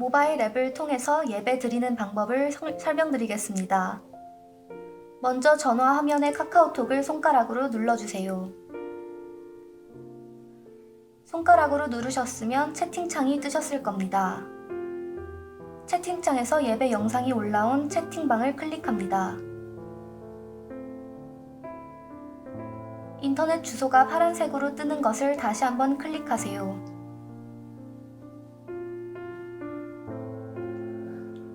모바일 앱을 통해서 예배 드리는 방법을 설명드리겠습니다. 먼저 전화 화면에 카카오톡을 손가락으로 눌러주세요. 손가락으로 누르셨으면 채팅창이 뜨셨을 겁니다. 채팅창에서 예배 영상이 올라온 채팅방을 클릭합니다. 인터넷 주소가 파란색으로 뜨는 것을 다시 한번 클릭하세요.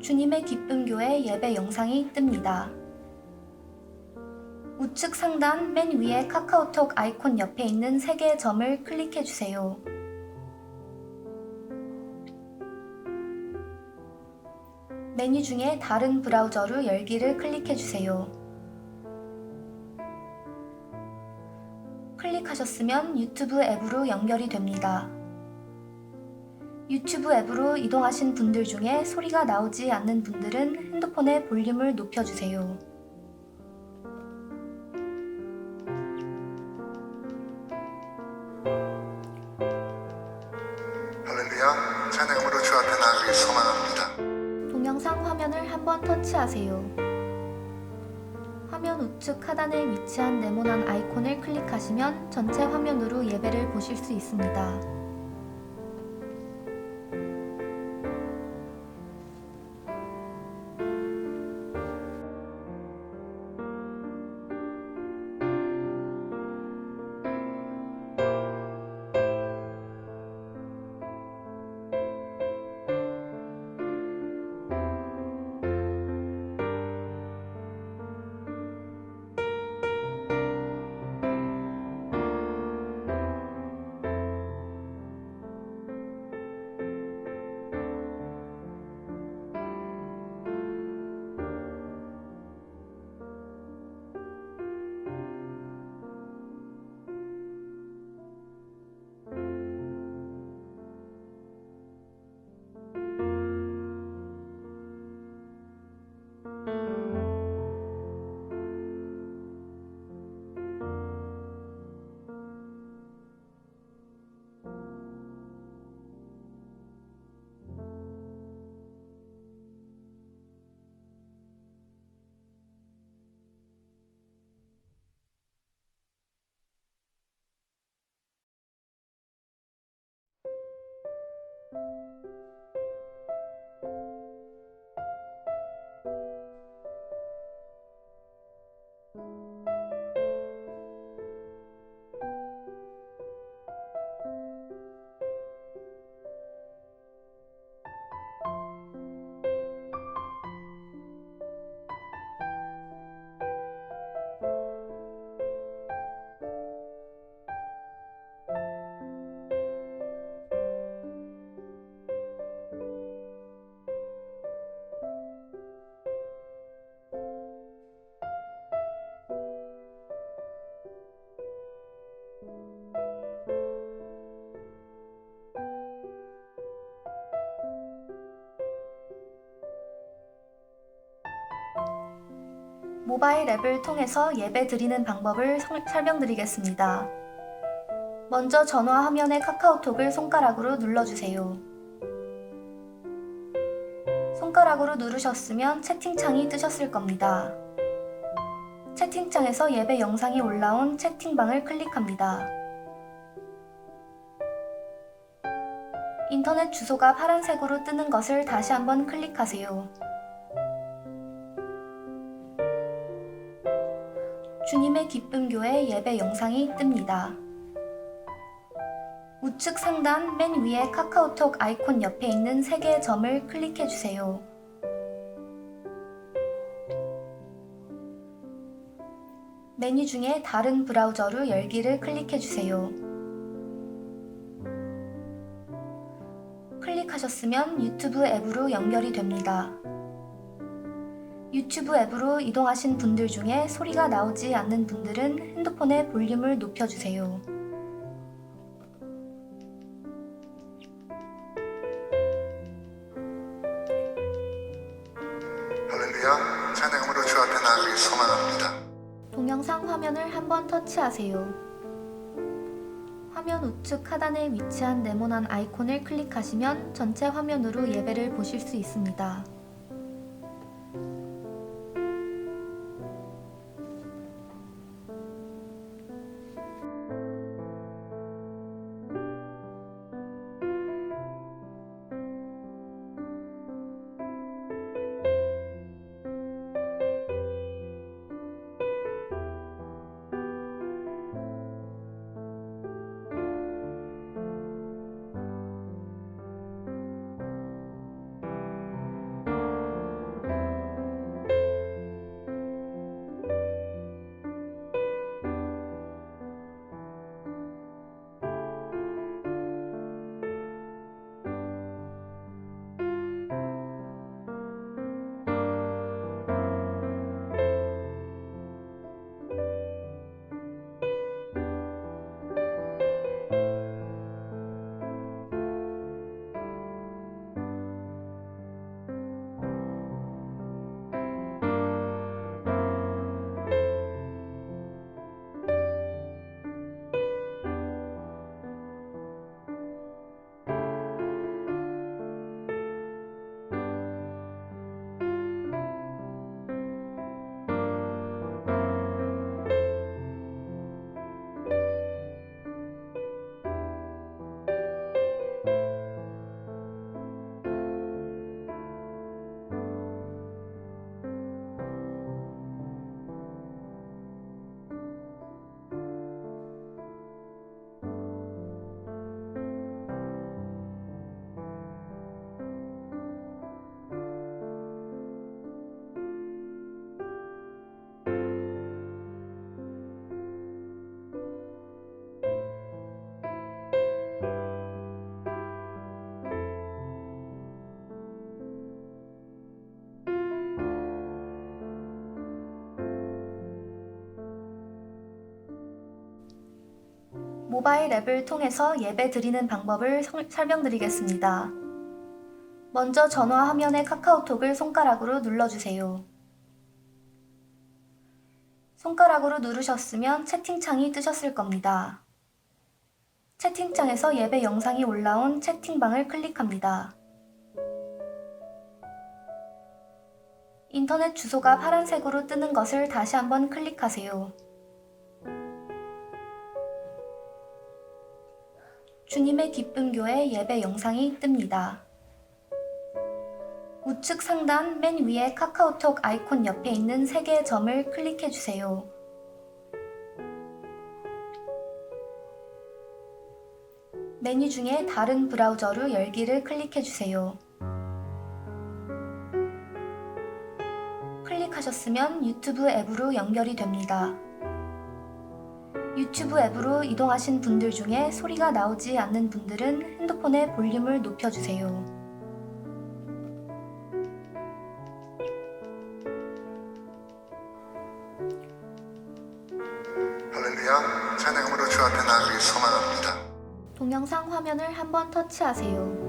주님의 기쁨교회 예배 영상이 뜹니다. 우측 상단 맨 위에 카카오톡 아이콘 옆에 있는 3개의 점을 클릭해 주세요. 메뉴 중에 다른 브라우저로 열기를 클릭해 주세요. 클릭하셨으면 유튜브 앱으로 연결이 됩니다. 유튜브 앱으로 이동하신 분들 중에 소리가 나오지 않는 분들은 핸드폰의 볼륨을 높여주세요. 할렐루야, 찬양으로 주 앞에 나가길 소망합니다. 동영상 화면을 한번 터치하세요. 화면 우측 하단에 위치한 네모난 아이콘을 클릭하시면 전체 화면으로 예배를 보실 수 있습니다. 모바일 앱을 통해서 예배 드리는 방법을 설명드리겠습니다. 먼저 전화 화면에 카카오톡을 손가락으로 눌러주세요. 손가락으로 누르셨으면 채팅창이 뜨셨을 겁니다. 채팅창에서 예배 영상이 올라온 채팅방을 클릭합니다. 인터넷 주소가 파란색으로 뜨는 것을 다시 한번 클릭하세요. 주님의 기쁨교회 예배 영상이 뜹니다. 우측 상단 맨 위에 카카오톡 아이콘 옆에 있는 3개의 점을 클릭해 주세요. 메뉴 중에 다른 브라우저로 열기를 클릭해 주세요. 클릭하셨으면 유튜브 앱으로 연결이 됩니다. 유튜브 앱으로 이동하신 분들 중에 소리가 나오지 않는 분들은 핸드폰의 볼륨을 높여주세요. 할렐루야, 찬양으로 주 앞에 나가길 소망합니다. 동영상 화면을 한번 터치하세요. 화면 우측 하단에 위치한 네모난 아이콘을 클릭하시면 전체 화면으로 예배를 보실 수 있습니다. 모바일 앱을 통해서 예배 드리는 방법을 설명드리겠습니다. 먼저 전화 화면의 카카오톡을 손가락으로 눌러주세요. 손가락으로 누르셨으면 채팅창이 뜨셨을 겁니다. 채팅창에서 예배 영상이 올라온 채팅방을 클릭합니다. 인터넷 주소가 파란색으로 뜨는 것을 다시 한번 클릭하세요. 주님의 기쁨 교회 예배 영상이 뜹니다. 우측 상단 맨 위에 카카오톡 아이콘 옆에 있는 3개의 점을 클릭해 주세요. 메뉴 중에 다른 브라우저로 열기를 클릭해 주세요. 클릭하셨으면 유튜브 앱으로 연결이 됩니다. 유튜브 앱으로 이동하신 분들 중에 소리가 나오지 않는 분들은 핸드폰의 볼륨을 높여주세요. 할렐루야, 찬양으로 주 앞에 나가기 소망합니다. 동영상 화면을 한번 터치하세요.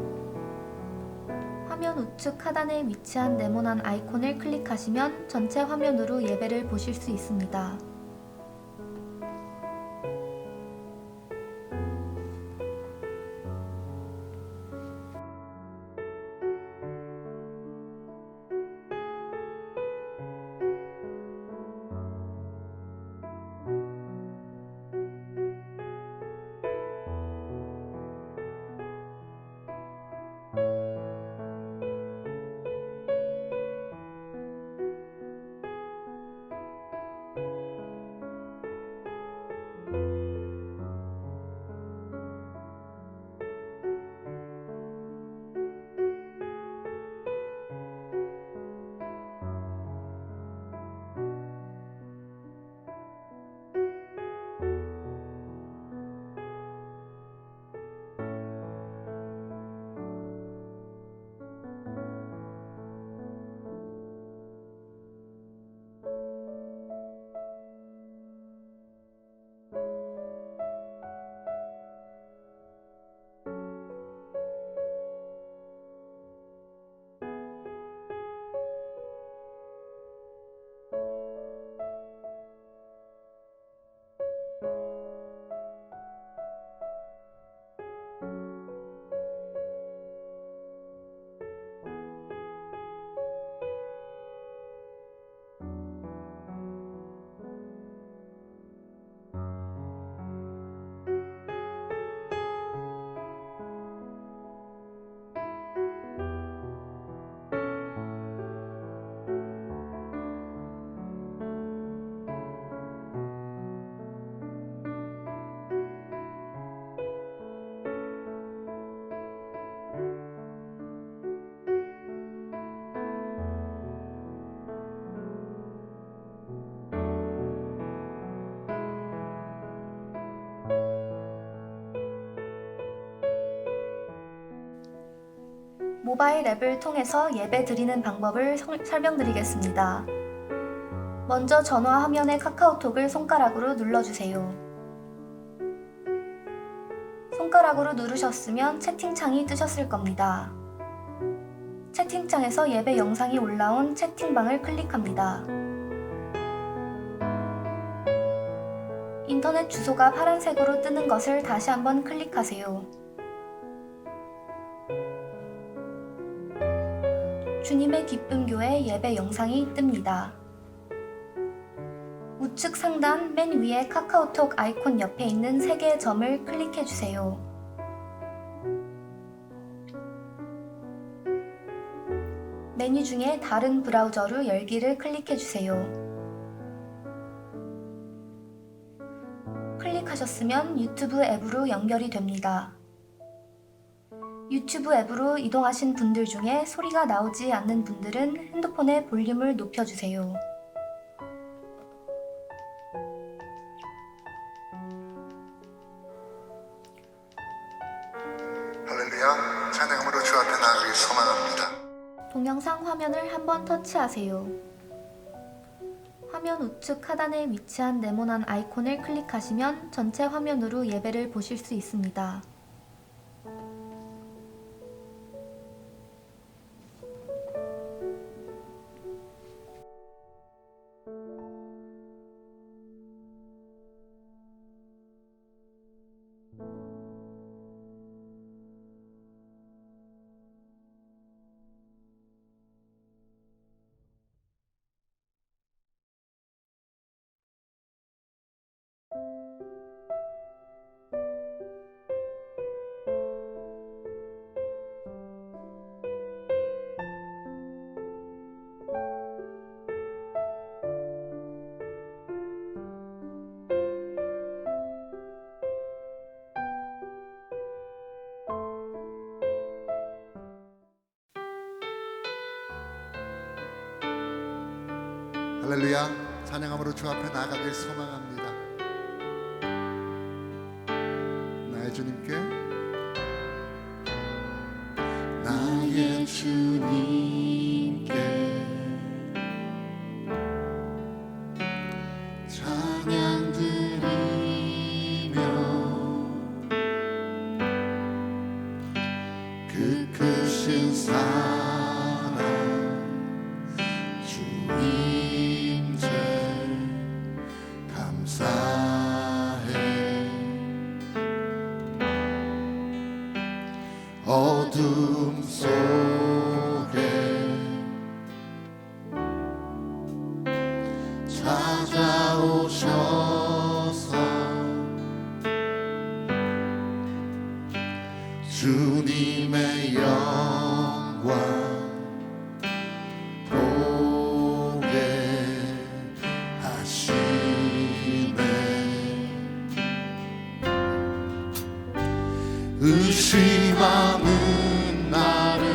화면 우측 하단에 위치한 네모난 아이콘을 클릭하시면 전체 화면으로 예배를 보실 수 있습니다. 모바일 앱을 통해서 예배 드리는 방법을 설명드리겠습니다. 먼저 전화 화면의 카카오톡을 손가락으로 눌러주세요. 손가락으로 누르셨으면 채팅창이 뜨셨을 겁니다. 채팅창에서 예배 영상이 올라온 채팅방을 클릭합니다. 인터넷 주소가 파란색으로 뜨는 것을 다시 한번 클릭하세요. 주님의 기쁨 교회 예배 영상이 뜹니다. 우측 상단 맨 위에 카카오톡 아이콘 옆에 있는 3개의 점을 클릭해 주세요. 메뉴 중에 다른 브라우저로 열기를 클릭해 주세요. 클릭하셨으면 유튜브 앱으로 연결이 됩니다. 유튜브 앱으로 이동하신 분들 중에 소리가 나오지 않는 분들은 핸드폰의 볼륨을 높여주세요. 할렐루야, 찬양으로 주 앞에 나가길 소망합니다. 동영상 화면을 한번 터치하세요. 화면 우측 하단에 위치한 네모난 아이콘을 클릭하시면 전체 화면으로 예배를 보실 수 있습니다. 할렐루야, 찬양함으로 주 앞에 나가길 소망합니다. 나의 주님께, 나의 주님께 찬양 드리며 그 크신 사랑 주님께 감사해. 어둠 속에 찾아오셔서 주님의 영광 보게 하시네. 의심하는 나를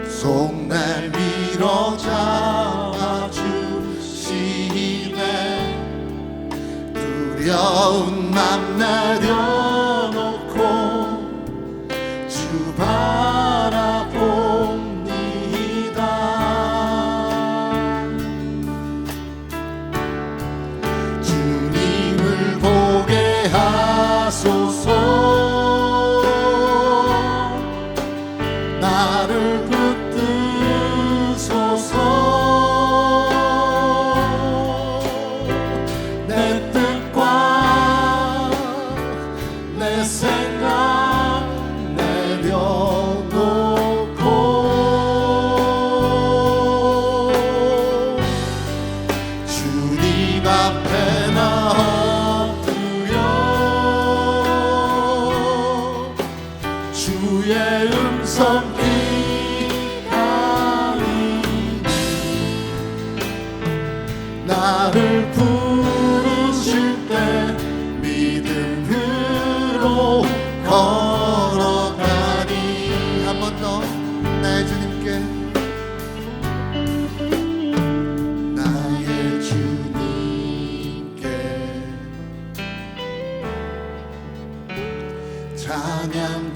손 내밀어 잡아주시네. 두려운 맘 내려놓고 주 바라봅니다. 주님을 보게 하소서. 나를 붙드소서. 내 뜻과 내 생각 내려놓고 주님 앞에 나 엎드려 주의 음성 기다리니 나를 부르실 때 믿음으로 걸어가니. 한 번 더 나의 주님께, 나의 주님께 찬양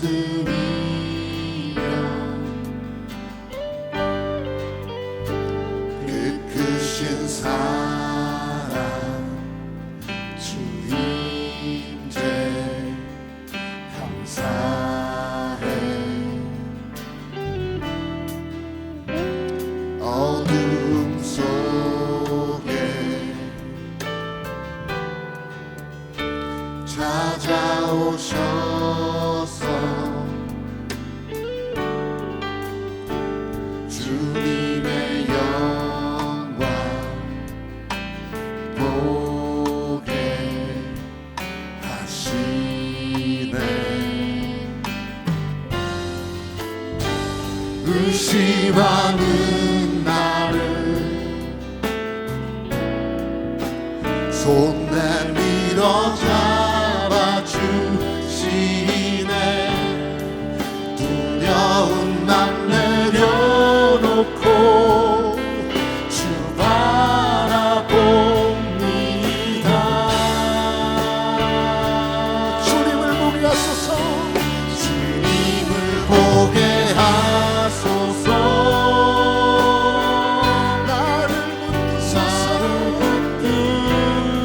의심하는 나를 손 내밀어 잡아주시네. 두려운 맘 내려놓고 주 바라봅니다. 주님을 보게 하소서. 주님을 보게 하소서. 나를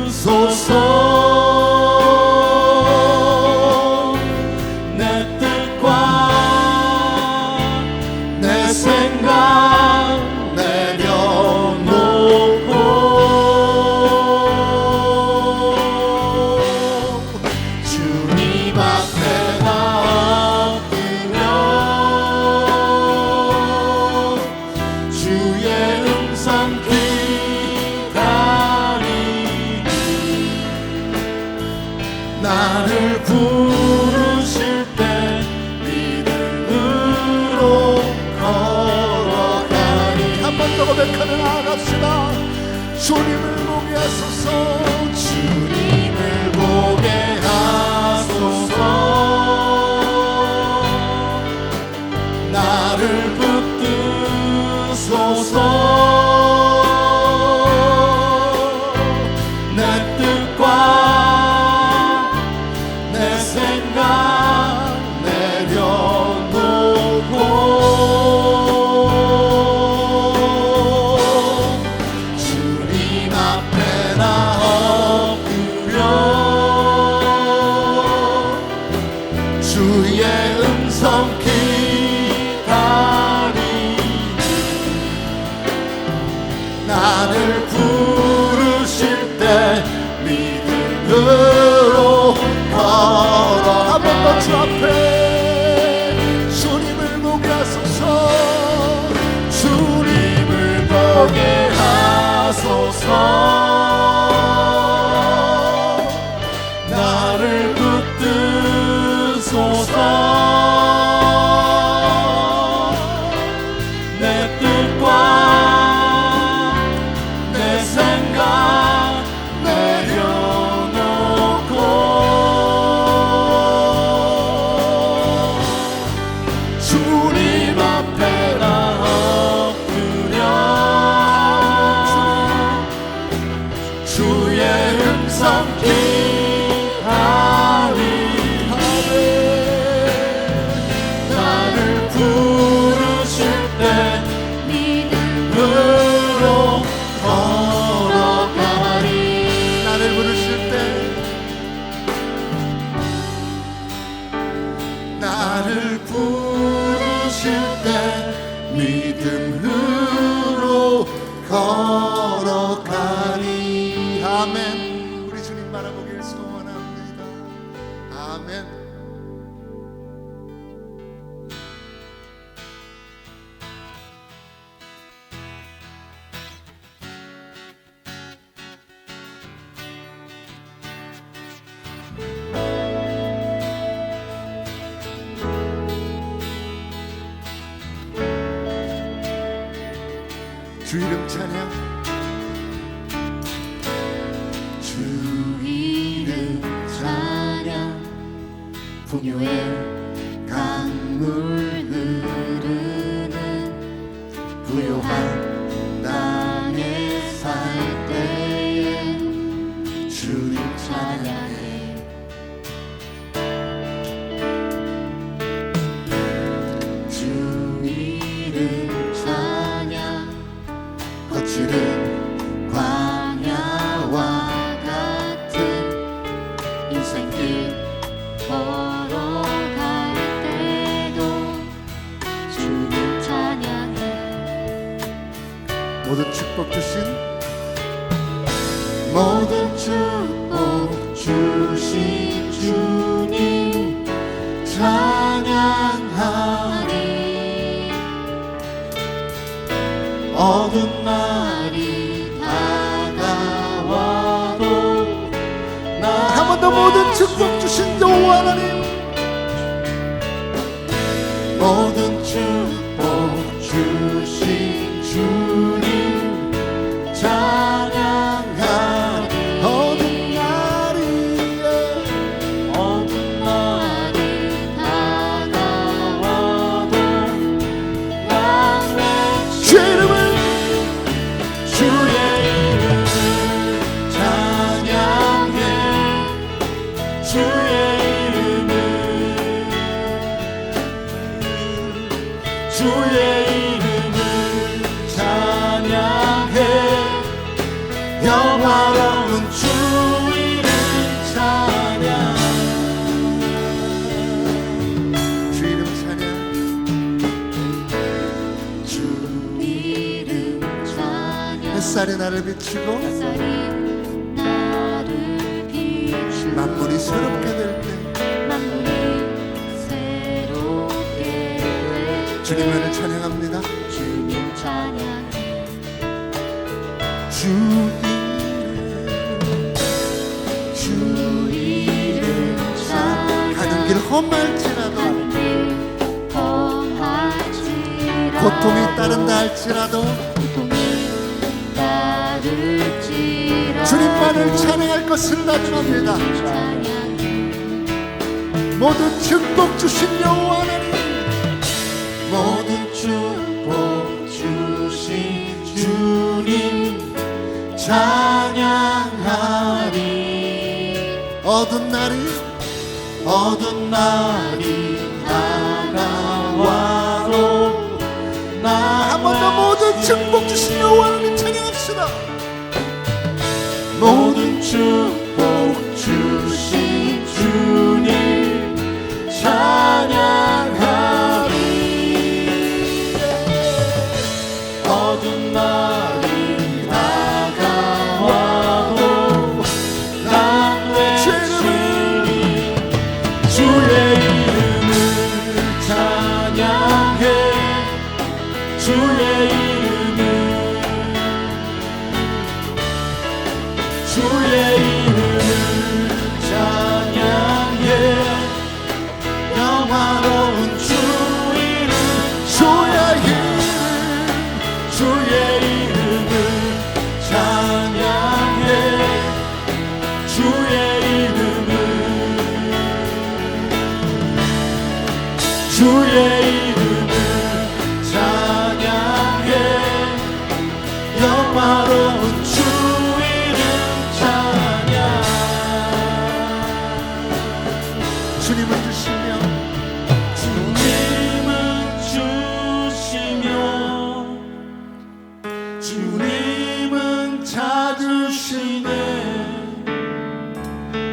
붙드소서. 내 뜻과 내 생각 내려놓고 주님 앞에 나 엎드려 주의 음성 기다리니 나를 부르실 때 믿음으로 걸어가니. 한 번 더 고백하며 나아갑시다. 주님을 보게 하소서. 주님을 보게 하소서. 나를 붙드소서. 내 뜻과 내 생각 내려놓고 주님 앞에 나 엎드려 주의 음성 기다리니 나를 부르실 때 믿음으로 걸어. 한 번 더 주 앞에 주님을 보게 하소서. 주님을 보게 하소서. 나를 붙드소서. 내 뜻과 내 생각 내려놓고 주님 앞에 나 엎드려 주의 음성 기다리니 나를 부르실 때 믿음으로 걸어가리. 나를 부르실 때 나를 부르실 때 믿음으로 걸어가리. 아멘. 우리 주님 바라보길 소원합니다. 아멘. 주 이름 찬양. 주 이름 찬양. 풍요의 강물 흐르는 부요한 땅에 살 때에 주님 찬양해. 주 이름 찬양. 거칠은 광야와 같은 인생길 걸어갈 때도 주님 찬양해. 모든 축복 주신 주님 찬양하리. 어두운 날이 다가와도 한 번 더 모든 축복 주신 여호와 하나님, 모든 축복 주의 이름을 찬양해 영화로운 주 이름 찬양 주 이름 찬양 주 이름 찬양 햇살이 나를 비추고 햇살이 나를 비추고 만물이 새롭게 될 때 만물이 새롭게 될 주님을 찬양합니다. 주님 찬양해 주 주 이름 찬양 가는 길 험할지라도 가는 길 험할지라도 고통이 따른다 할지라도 고통이 따를지라도 주님만을 찬양할 것을 나중합니다. 찬양해 모든 축복 주신 여호와 하나님 모든 축복 주신 주님 찬양하리 어두운 날이 다가와도 한 번 더 모든 축복 주신 여호와 하나님 찬양합시다. 모든 축복 주신 주님 찬양하리 어두운 날이 다가와도 난 외치리 주의 이름을 찬양해 주의 이름을 주의 이름을 찬양해 영화로운 주 이름 주의 이름을 찬양해 주의 이름을 주의 이름을 찬양해 영화로운 주 이름 찬양 주님을 주시며 주님은 주시며 주님은 찾으시네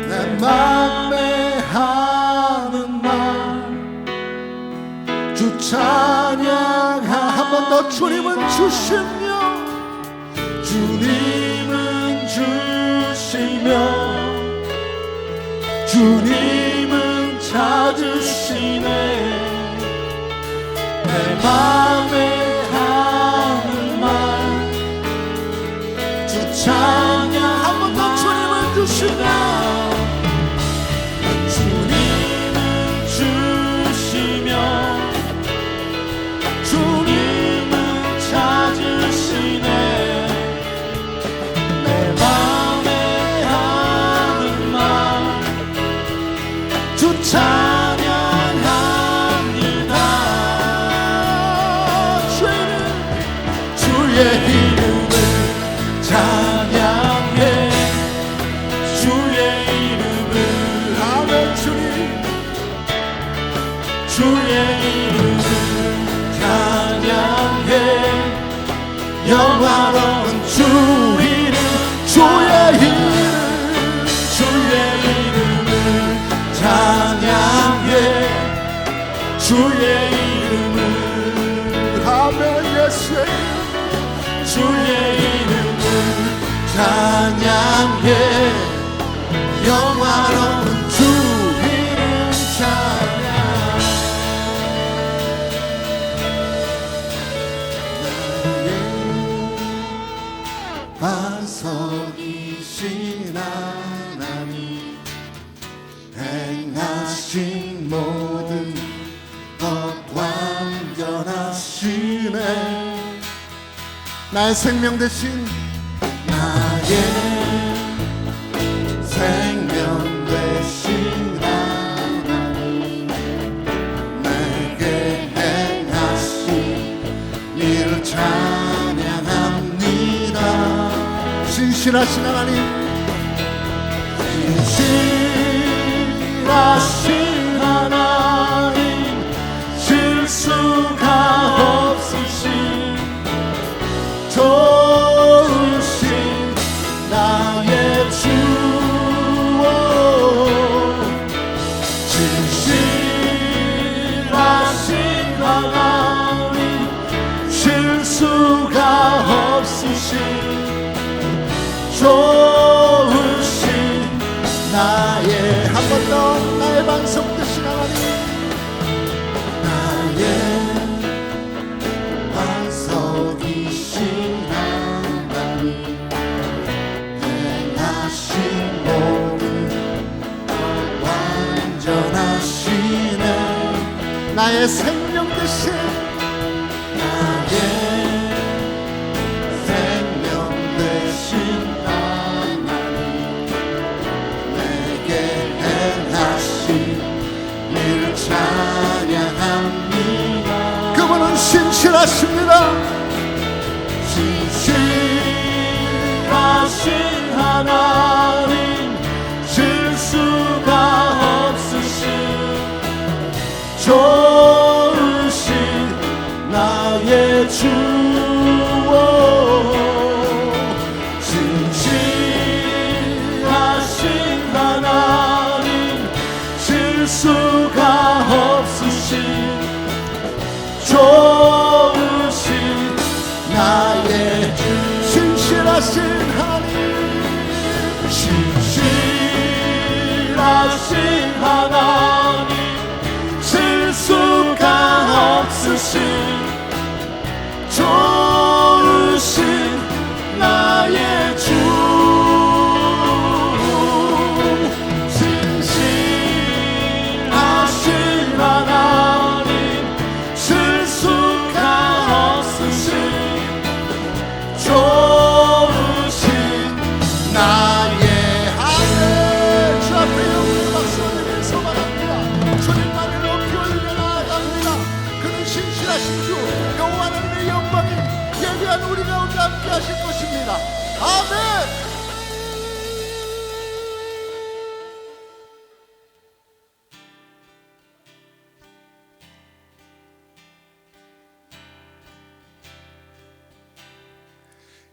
내 맘에 하는 말 주 찬양하 한 번 더 주님은 주시며 주님은 주시며 주님은 찾으시네 내 맘에 하는 말 주 찬양 한 번 더 주님은 주시며 주님은 주시며 주님은 찾으시네 내 맘에 하는 말 주 찬양합니다 주의 이름을 찬양해 주의 이름을 아멘 주님 주의 이름을 찬양해 영화로운 주 이름 주의 이름을 찬양해 주의 이름을 아멘 예수의 이름 주의 이름을 찬양해 영화로운 주 이름 찬양 반석이신 하나님 행하신 모든 것 완전하시네 나의 생명 대신 나의 생명 대신 하나님 내게 행하신 일을 찬양합니다 신실하신 하나님 신실하신 하나님 실수가 나의 생명 되신 나의 생명 되신 하나님 내게 행하신 일 찬양합니다. 그분은 신실하십니다. 신실하신 하나님 실수가 없으신 좋으신 나의 주 신실하신 하나님 실수가 없으신 좋으신 나의 주 신실하신 하나님, 신실하신 하나님 실수가 없으신 좋으신 나의 주 신실하신 하나님 실수가 없으신 좋으신 나의 아멘. 주 앞에 영광의 박수 올리며 소망합니다. 주님만을 높이 올리며 나아갑니다. 그는 신실하신 주 여호와 하나님의 영광이 예배한 우리 가운데 함께 하실 것입니다. 아멘.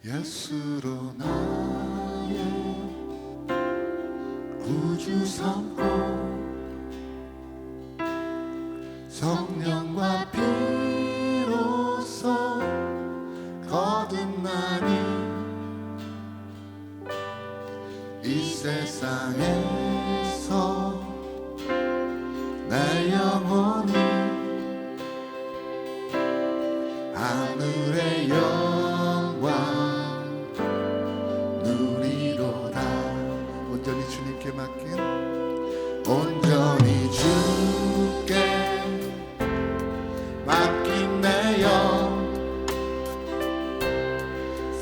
예수로 나의 구주 삼고 성령과 피로써 거듭나니 이 세상에서 내 영혼이 하늘의 영광 누리로다. 온전히 주님께 맡긴 온전히 주께 맡긴 내 영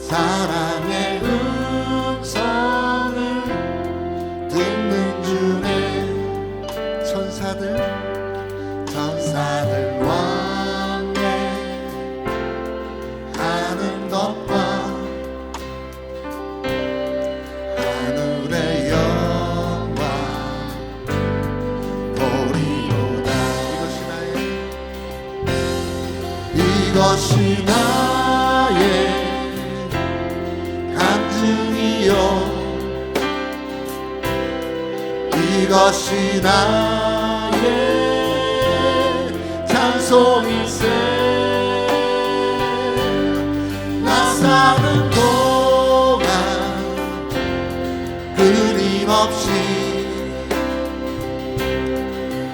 사랑의 음성을 듣는 중에 천사들 왕래 하는 것과 하늘의 영광 보리로다. 이것이 나의 간증이요 이것이 나의 찬송일세. 나 사는 동안 끊임없이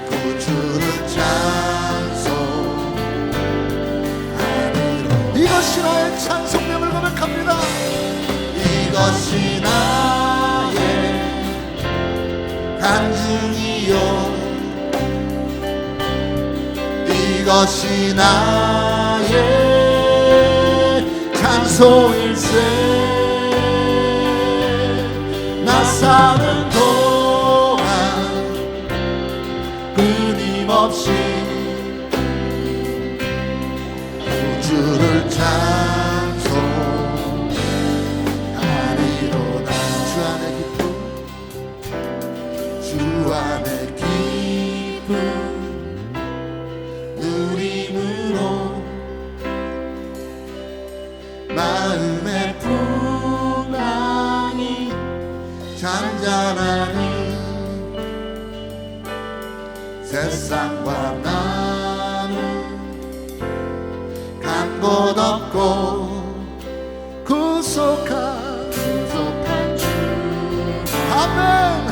구주를 찬송하리로. 이것이 나의 찬송명을 고백합니다. 이것이 나의 간증이요 이것이 나의 찬송일세. 나 사는 동안 끊임없이 구주를 찬송하리로다. 주 안에 기쁨 누림으로 마음의 풍랑이 잔잔하니 세상과 나는 간 곳 없고 구속한 주 아멘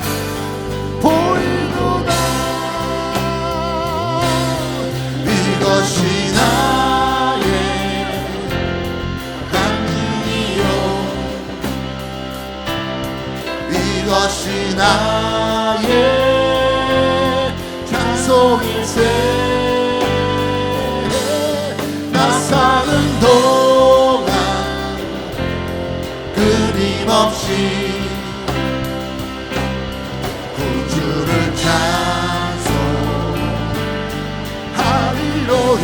보이도다. 이것이 나의 간증이요 이것이 나의 찬송일세. 사는 동안 끊임없이 구주를 찬송하리로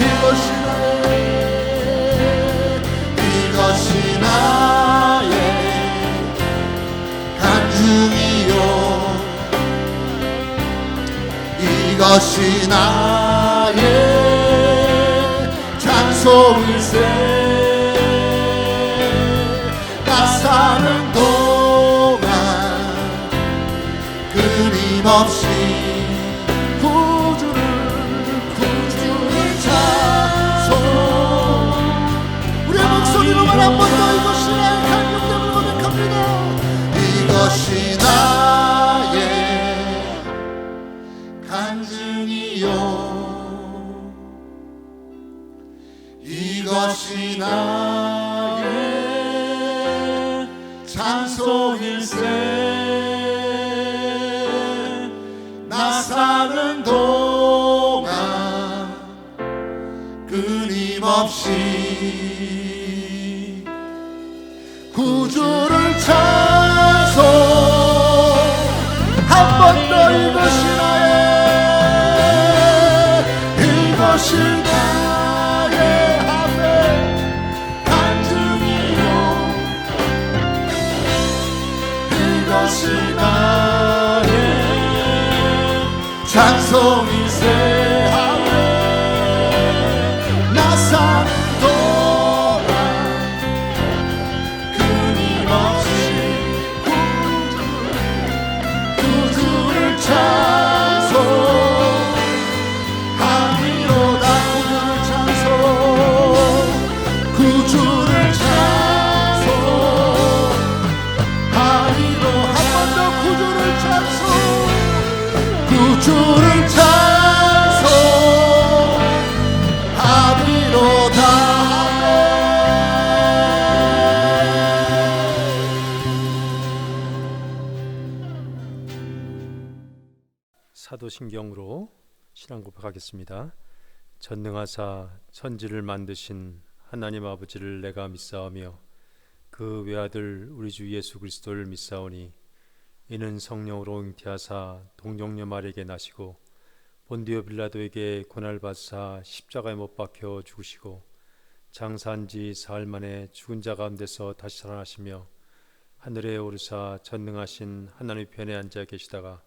이것이 나의 간증이요 이것이 나의 찬송일세 나 사는 동안 끊임없이 구주를 찬송 우리의 목소리로만 한 번 더 이것이 나의 간증됨을 고백합니다. 이것이 나의 간증이요 이것이 나의 찬송일세 나 사는 동안 끊임없이 구주를 찬송 한 번 더 이것이 나의 아멘 간증이요 이것이 나의 찬송일세 아멘 나 사는 동안 끊임없이 구주를 찬송하리로다. 구주를 찬송하리로 한 번 더 구주를 찬송하리로다. 사도신경으로 신앙 고백하겠습니다. 전능하사 천지를 만드신 하나님 아버지를 내가 믿사오며 그 외아들 우리 주 예수 그리스도를 믿사오니 이는 성령으로 잉태하사 동정녀 마리에게 나시고 본디오 빌라도에게 고난을 받으사 십자가에 못 박혀 죽으시고 장사한 지 사흘 만에 죽은 자 가운데서 다시 살아나시며 하늘에 오르사 전능하신 하나님 편에 앉아 계시다가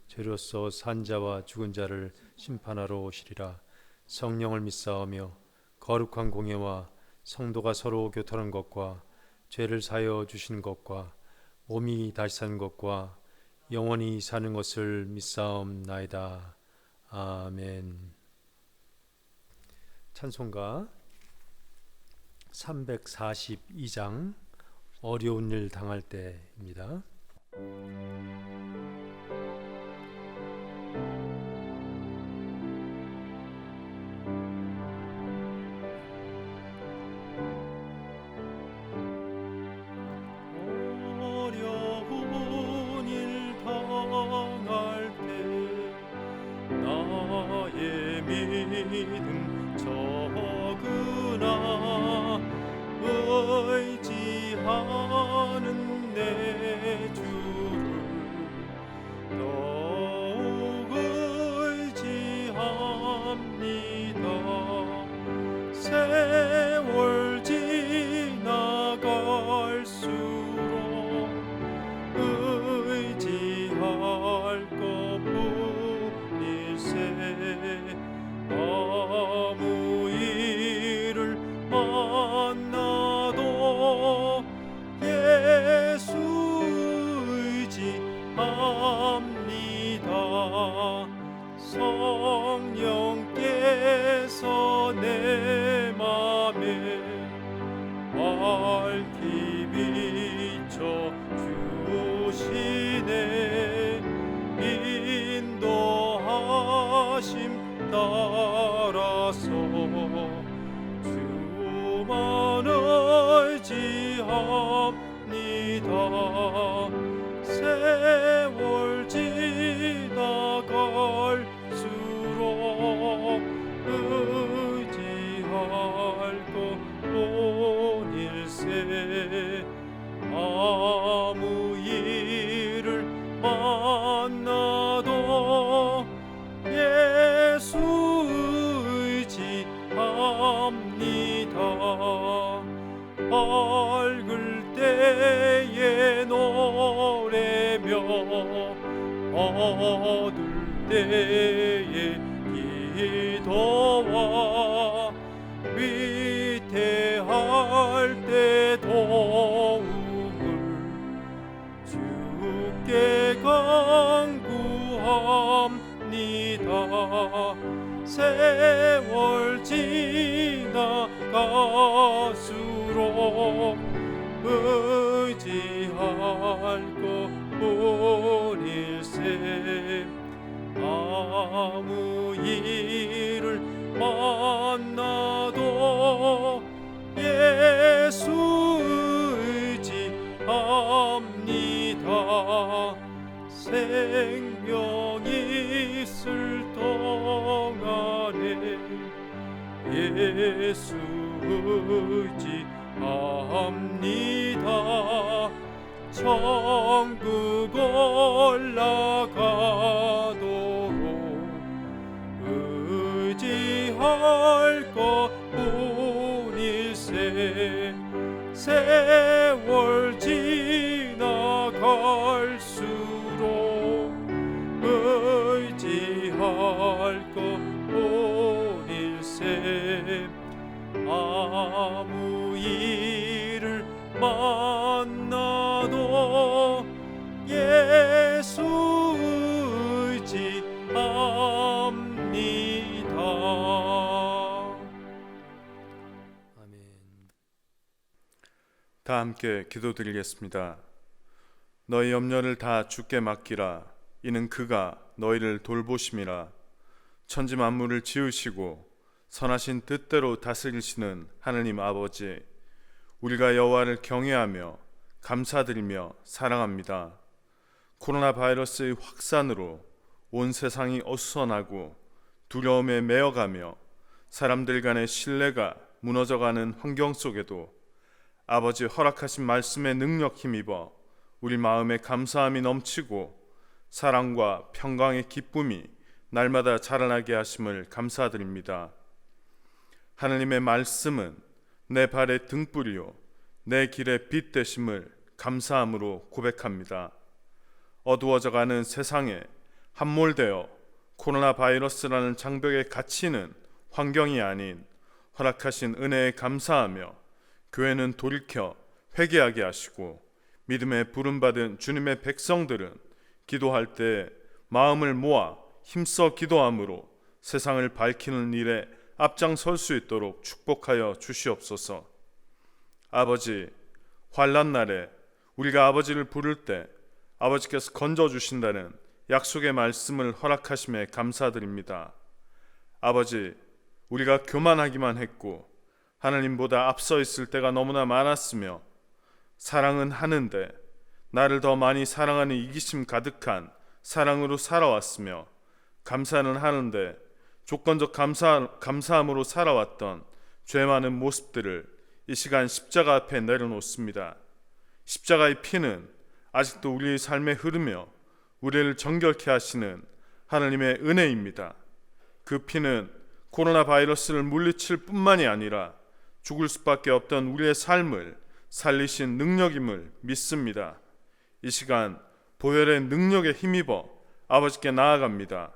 죄로서 산 자와 죽은 자를 심판하러 오시리라. 성령을 믿사오며 거룩한 공예와 성도가 서로 교통하는 것과 죄를 사여 주시는 것과 몸이 다시 사는 것과 영원히 사는 것을 믿사옵나이다. 아멘. 찬송가 342장 어려운 일 당할 때입니다. 믿음 적으나 의지하는 내 주를 더욱 의지합니다. 세월 지나갈수록 의지할 것뿐일세. 아무 일을 만나도 예수 의지합니다. 성령께서 내 맘에 밝히 비춰 주시네. 인도하심 따라서 주만 의지합니다. 세월 지나갈수록 의지할 일세 아무 일을 만나도 예수 의지합니다. 밝을 때에 노래며 어둘 때에 기도와 위태할 때 도움을 주께 간구합니다. 세월 지나갈수록 의지할 것뿐일세 아무 일을 만나도 예수 의지합니다. 생명이 있을 동안에 예수 의지합니다. 천국 올라가도록 의지할 것뿐일세 세월 지나갈수록 의지할 것뿐일세 아무 일을 만나도 예수 의지합니다. 아멘. 다 함께 기도드리겠습니다. 너희 염려를 다 주께 맡기라. 이는 그가 너희를 돌보심이라. 천지 만물을 지으시고 선하신 뜻대로 다스리시는 하느님 아버지, 우리가 여호와를 경외하며 감사드리며 사랑합니다. 코로나 바이러스의 확산으로 온 세상이 어수선하고 두려움에 매여가며 사람들 간의 신뢰가 무너져가는 환경 속에도 아버지 허락하신 말씀의 능력 힘입어 우리 마음에 감사함이 넘치고 사랑과 평강의 기쁨이 날마다 자라나게 하심을 감사드립니다. 하느님의 말씀은 내 발의 등불이요 내 길의 빛 되심을 감사함으로 고백합니다. 어두워져가는 세상에 함몰되어 코로나 바이러스라는 장벽에 갇히는 환경이 아닌 허락하신 은혜에 감사하며 교회는 돌이켜 회개하게 하시고 믿음에 부름받은 주님의 백성들은 기도할 때 마음을 모아 힘써 기도함으로 세상을 밝히는 일에 앞장설 수 있도록 축복하여 주시옵소서. 아버지, 환난 날에 우리가 아버지를 부를 때 아버지께서 건져주신다는 약속의 말씀을 허락하심에 감사드립니다. 아버지, 우리가 교만하기만 했고 하나님보다 앞서 있을 때가 너무나 많았으며 사랑은 하는데 나를 더 많이 사랑하는 이기심 가득한 사랑으로 살아왔으며 감사는 하는데 조건적 감사함으로 살아왔던 죄 많은 모습들을 이 시간 십자가 앞에 내려놓습니다. 십자가의 피는 아직도 우리의 삶에 흐르며 우리를 정결케 하시는 하나님의 은혜입니다. 그 피는 코로나 바이러스를 물리칠 뿐만이 아니라 죽을 수밖에 없던 우리의 삶을 살리신 능력임을 믿습니다. 이 시간 보혈의 능력에 힘입어 아버지께 나아갑니다.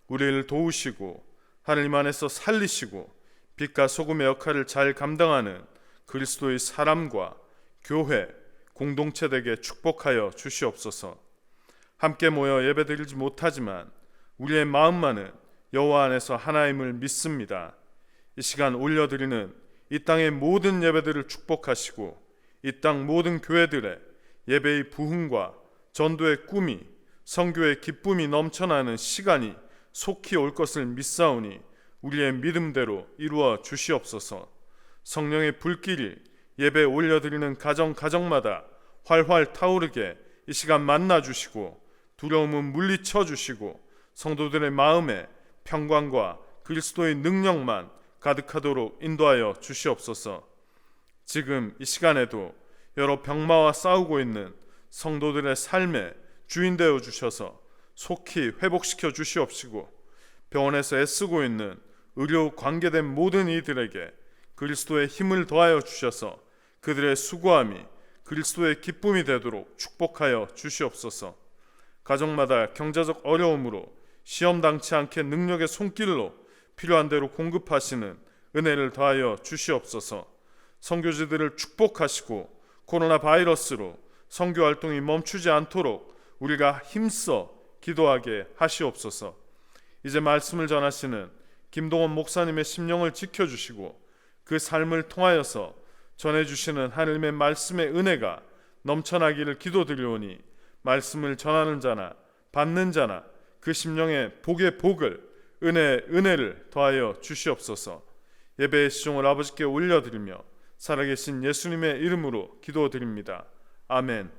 우리를 도우시고 하나님 안에서 살리시고 빛과 소금의 역할을 잘 감당하는 그리스도의 사람과 교회, 공동체 되게 축복하여 주시옵소서. 함께 모여 예배드리지 못하지만 우리의 마음만은 여호와 안에서 하나임을 믿습니다. 이 시간 올려드리는 이 땅의 모든 예배들을 축복하시고 이 땅 모든 교회들의 예배의 부흥과 전도의 꿈이 선교의 기쁨이 넘쳐나는 시간이 속히 올 것을 믿사오니 우리의 믿음대로 이루어 주시옵소서. 성령의 불길이 예배 올려드리는 가정마다 활활 타오르게 이 시간 만나 주시고 두려움은 물리쳐 주시고 성도들의 마음에 평강과 그리스도의 능력만 가득하도록 인도하여 주시옵소서. 지금 이 시간에도 여러 병마와 싸우고 있는 성도들의 삶에 주인 되어 주셔서 속히 회복시켜 주시옵시고, 병원에서 애쓰고 있는 의료 관계된 모든 이들에게 그리스도의 힘을 더하여 주셔서 그들의 수고함이 그리스도의 기쁨이 되도록 축복하여 주시옵소서. 가정마다 경제적 어려움으로 시험 당치 않게 능력의 손길로 필요한 대로 공급하시는 은혜를 더하여 주시옵소서. 선교지들을 축복하시고 코로나 바이러스로 선교 활동이 멈추지 않도록 우리가 힘써 기도하게 하시옵소서. 이제 말씀을 전하시는 김동원 목사님의 심령을 지켜주시고 그 삶을 통하여서 전해주시는 하나님의 말씀의 은혜가 넘쳐나기를 기도드리오니, 말씀을 전하는 자나 받는 자나 그 심령의 복의 복을, 은혜를 더하여 주시옵소서. 예배의 시종을 아버지께 올려드리며 살아계신 예수님의 이름으로 기도드립니다. 아멘.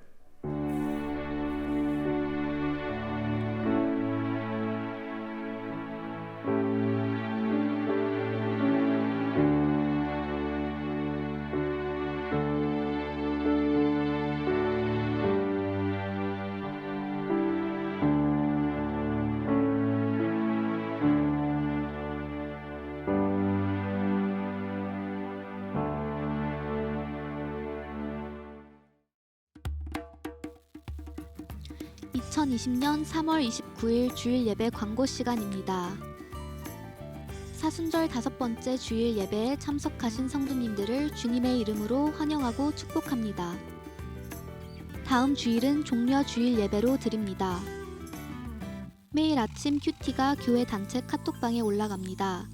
(2020년 3월 29일) 주일 예배 광고 시간입니다. 사순절 5번째 주일 예배에 참석하신 성도님들을 주님의 이름으로 환영하고 축복합니다. 다음 주일은 종려 주일 예배로 드립니다. 매일 아침 큐티가 교회 단체 카톡방에 올라갑니다.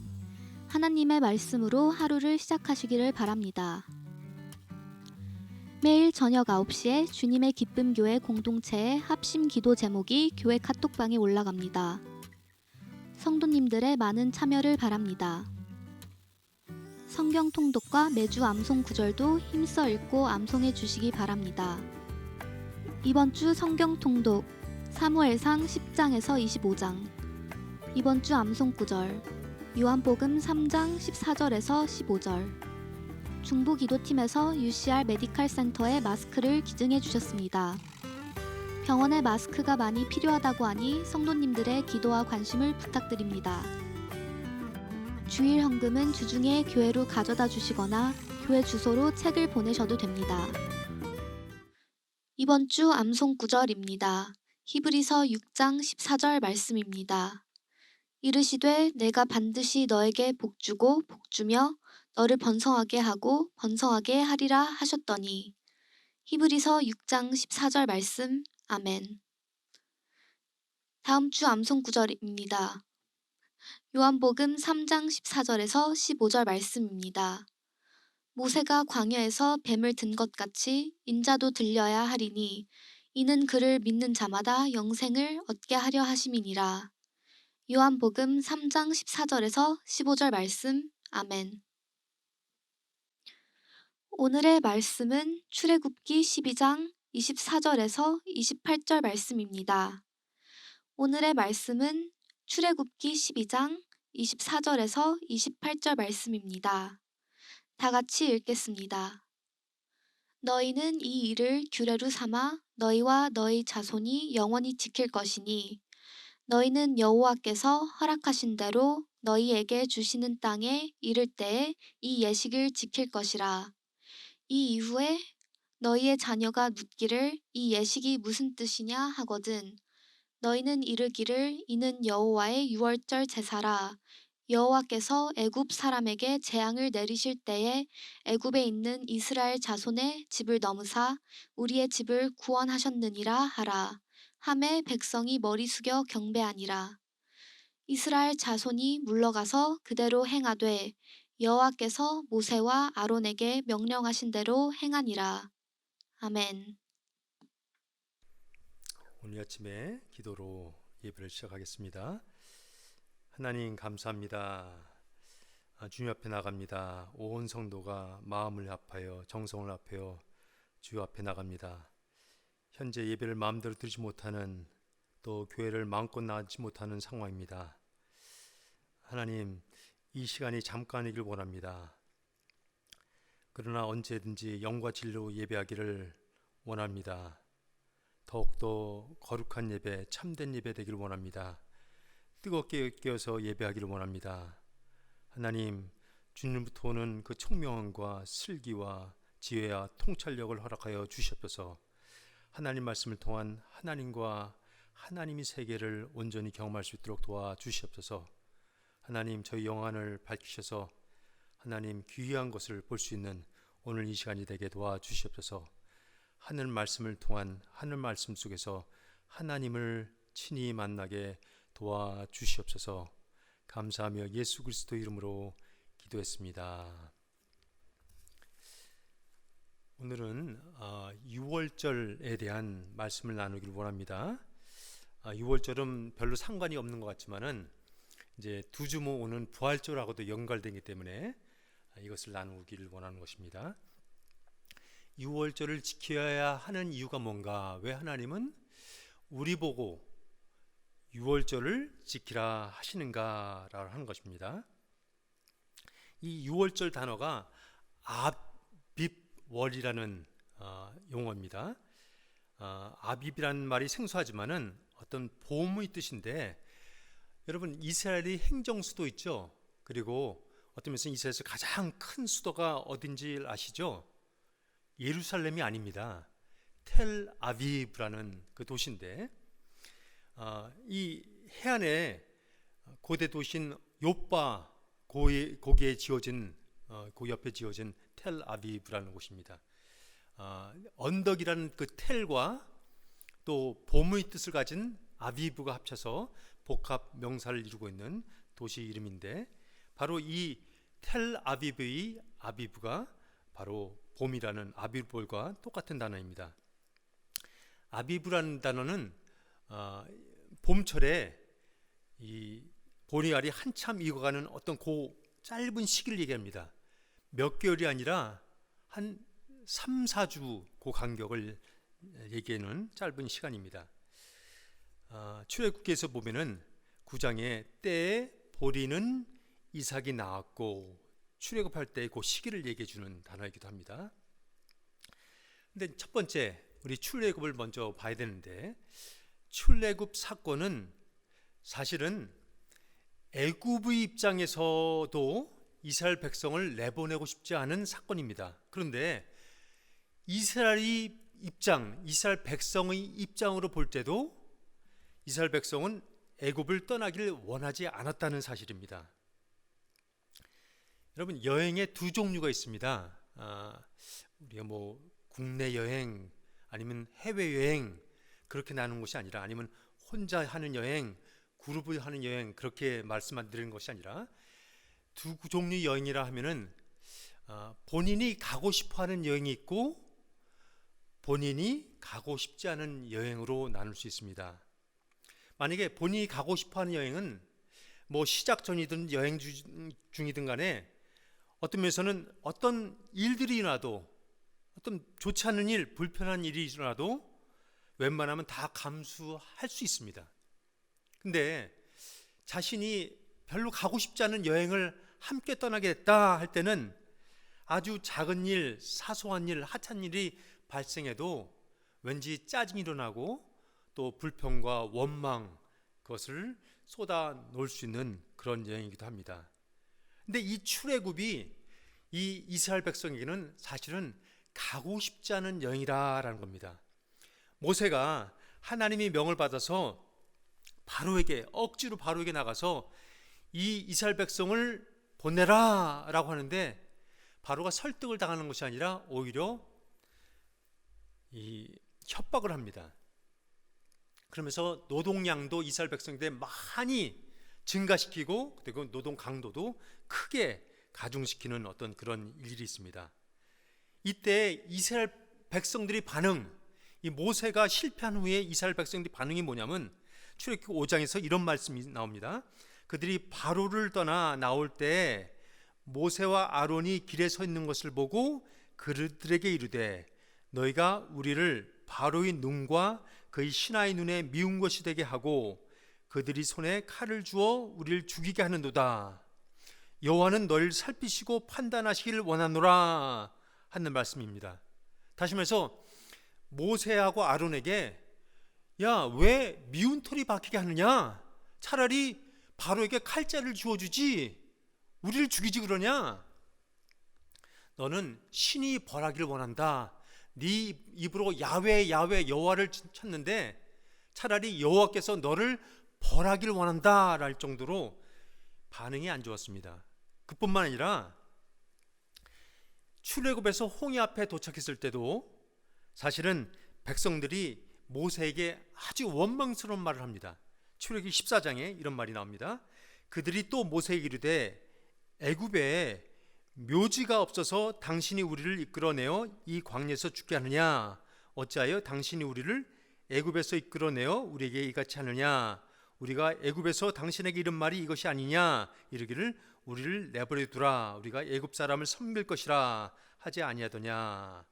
하나님의 말씀으로 하루를 시작하시기를 바랍니다. 매일 저녁 9시에 주님의 기쁨 교회 공동체의 합심 기도 제목이 교회 카톡방에 올라갑니다. 성도님들의 많은 참여를 바랍니다. 성경 통독과 매주 암송 구절도 힘써 읽고 암송해 주시기 바랍니다. 이번 주 성경 통독 사무엘상 10장에서 25장. 이번 주 암송 구절 요한복음 3장 14절에서 15절. 중부기도팀에서 UCR 메디칼 센터에 마스크를 기증해 주셨습니다. 병원에 마스크가 많이 필요하다고 하니 성도님들의 기도와 관심을 부탁드립니다. 주일 헌금은 주중에 교회로 가져다 주시거나 교회 주소로 책을 보내셔도 됩니다. 이번 주 암송 구절입니다. 히브리서 6장 14절 말씀입니다. 이르시되 내가 반드시 너에게 복주고 복주며 너를 번성하게 하고 번성하게 하리라 하셨더니. 히브리서 6장 14절 말씀. 아멘. 다음 주 암송 구절입니다. 요한복음 3장 14절에서 15절 말씀입니다. 모세가 광야에서 뱀을 든 것 같이 인자도 들려야 하리니 이는 그를 믿는 자마다 영생을 얻게 하려 하심이니라. 요한복음 3장 14절에서 15절 말씀. 아멘. 오늘의 말씀은 출애굽기 12장 24절에서 28절 말씀입니다. 오늘의 말씀은 출애굽기 12장 24절에서 28절 말씀입니다. 다 같이 읽겠습니다. 너희는 이 일을 규례로 삼아 너희와 너희 자손이 영원히 지킬 것이니 너희는 여호와께서 허락하신 대로 너희에게 주시는 땅에 이를 때에 이 예식을 지킬 것이라. 이 이후에 너희의 자녀가 묻기를 이 예식이 무슨 뜻이냐 하거든 너희는 이르기를 이는 여호와의 유월절 제사라. 여호와께서 애굽 사람에게 재앙을 내리실 때에 애굽에 있는 이스라엘 자손의 집을 넘으사 우리의 집을 구원하셨느니라 하라. 하매 백성이 머리 숙여 경배하니라. 이스라엘 자손이 물러가서 그대로 행하되 여호와께서 모세와 아론에게 명령하신 대로 행하니라. 아멘. 오늘 아침에 기도로 예배를 시작하겠습니다. 하나님 감사합니다. 주님 앞에 나갑니다. 온 성도가 마음을 합하여 정성을 합하여 주 앞에 나갑니다. 현재 예배를 마음대로 드리지 못하는, 또 교회를 마음껏 나가지 못하는 상황입니다. 하나님, 이 시간이 잠깐이길 원합니다. 그러나 언제든지 영과 진리로 예배하기를 원합니다. 더욱더 거룩한 예배, 참된 예배 되기를 원합니다. 뜨겁게 깨어서 예배하기를 원합니다. 하나님, 주님부터 오는 그 총명함과 슬기와 지혜와 통찰력을 허락하여 주시옵소서. 하나님 말씀을 통한 하나님과 하나님의 세계를 온전히 경험할 수 있도록 도와주시옵소서. 하나님, 저희 영안을 밝히셔서 하나님 귀한 것을 볼 수 있는 오늘 이 시간이 되게 도와주시옵소서. 하늘 말씀을 통한 하늘 말씀 속에서 하나님을 친히 만나게 도와주시옵소서. 감사하며 예수 그리스도 이름으로 기도했습니다. 오늘은 6월절에 대한 말씀을 나누기를 원합니다. 6월절은 별로 상관이 없는 것 같지만은 이제 두 주모 오는 부활절하고도 연관되기 때문에 이것을 나누기를 원하는 것입니다. 6월절을 지켜야 하는 이유가 뭔가? 왜 하나님은 우리 보고 6월절을 지키라 하시는가라고 하는 것입니다. 이 6월절 단어가 아빕월이라는 용어입니다. 아빕이라는 말이 생소하지만은 어떤 보험의 뜻인데, 여러분 이스라엘이 행정수도 있죠. 그리고 어떤 면에서 이스라엘에서 가장 큰 수도가 어딘지 아시죠? 예루살렘이 아닙니다. 텔아비브라는 그 도시인데, 이 해안에 고대 도시인 요빠 거기에 지어진 그 옆에 지어진 텔아비브라는 곳입니다. 언덕이라는 그 텔과 또 봄의 뜻을 가진 아비브가 합쳐서 복합 명사를 이루고 있는 도시 이름인데, 바로 이 텔아비브의 아비브가 바로 봄이라는 아비볼과 똑같은 단어입니다. 아비브라는 단어는 봄철에 이 보리알이 한참 익어가는 어떤 그 짧은 시기를 얘기합니다. 몇 개월이 아니라 한 3, 4주 그 간격을 얘기하는 짧은 시간입니다. 출애굽기에서 보면은 9장에 때에 보리는 이삭이 나왔고, 출애굽할 때 그 시기를 얘기해 주는 단어이기도 합니다. 근데 첫 번째 우리 출애굽을 먼저 봐야 되는데, 출애굽 사건은 사실은 애굽의 입장에서도 이스라엘 백성을 내보내고 싶지 않은 사건입니다. 그런데 이스라엘 백성의 입장으로 볼 때도 이스라엘 백성은 애굽을 떠나기를 원하지 않았다는 사실입니다. 여러분, 여행에 두 종류가 있습니다. 우리가 뭐 국내 여행 아니면 해외 여행 그렇게 나누는 것이 아니라, 아니면 혼자 하는 여행, 그룹을 하는 여행, 그렇게 말씀만 드리는 것이 아니라, 두 종류 여행이라 하면은 본인이 가고 싶어하는 여행이 있고 본인이 가고 싶지 않은 여행으로 나눌 수 있습니다. 만약에 본인이 가고 싶어하는 여행은 뭐 시작 전이든 여행 중이든 간에 어떤 면에서는 어떤 일들이 일어나도, 어떤 좋지 않은 일, 불편한 일이 일어나도 웬만하면 다 감수할 수 있습니다. 근데 자신이 별로 가고 싶지 않은 여행을 함께 떠나게 됐다 할 때는 아주 작은 일, 사소한 일, 하찮은 일이 발생해도 왠지 짜증이 일어나고 또 불평과 원망, 그것을 쏟아 놓을 수 있는 그런 여행이기도 합니다. 근데 이 출애굽이 이 이스라엘 백성에게는 사실은 가고 싶지 않은 여행이라는 겁니다. 모세가 하나님의 명을 받아서 억지로 바로에게 나가서 이 이스라엘 백성을 보내라 라고 하는데, 바로가 설득을 당하는 것이 아니라 오히려 이 협박을 합니다. 그러면서 노동량도 이스라엘 백성들에 많이 증가시키고, 그리고 노동 강도도 크게 가중시키는 어떤 그런 일이 있습니다. 이때 이스라엘 백성들이 이 모세가 실패한 후에 이스라엘 백성들이 반응이 뭐냐면, 출애굽기 5장에서 이런 말씀이 나옵니다. 그들이 바로를 떠나 나올 때 모세와 아론이 길에 서 있는 것을 보고 그들에게 이르되, 너희가 우리를 바로의 눈과 그의 신하의 눈에 미운 것이 되게 하고 그들이 손에 칼을 주어 우리를 죽이게 하는도다. 여호와는 너를 살피시고 판단하시기를 원하노라 하는 말씀입니다. 다시 말해서 모세하고 아론에게 야, 왜 미운 털이 박히게 하느냐? 차라리 바로에게 칼자를 주어주지 우리를 죽이지 그러냐? 너는 신이 벌하기를 원한다. 네 입으로 야훼 야훼 여호와를 찾는데 차라리 여호와께서 너를 벌하기를 원한다 랄 정도로 반응이 안 좋았습니다. 그뿐만 아니라 출애굽에서 홍해 앞에 도착했을 때도 사실은 백성들이 모세에게 아주 원망스러운 말을 합니다. 출애굽기 14장에 이런 말이 나옵니다. 그들이 또 모세에게 이르되 애굽에 묘지가 없어서 당신이 우리를 이끌어내어 이 광야에서 죽게 하느냐? 어찌하여 당신이 우리를 애굽에서 이끌어내어 우리에게 이같이 하느냐? 우리가 애굽에서 당신에게 이른 말이 이것이 아니냐? 이르기를 우리를 내버려 두라. 우리가 애굽 사람을 섬길 것이라 하지 아니하더냐?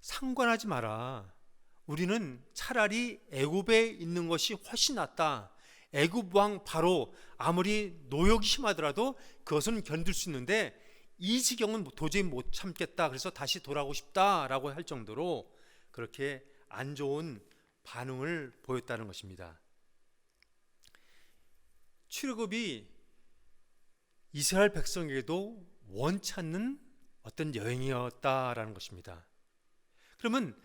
상관하지 마라. 우리는 차라리 애굽에 있는 것이 훨씬 낫다. 애굽 왕 바로 아무리 노역이 심하더라도 그것은 견딜 수 있는데 이 지경은 도저히 못 참겠다. 그래서 다시 돌아오고 싶다라고 할 정도로 그렇게 안 좋은 반응을 보였다는 것입니다. 출애굽이 이스라엘 백성에게도 원치 않는 어떤 여행이었다라는 것입니다. 그러면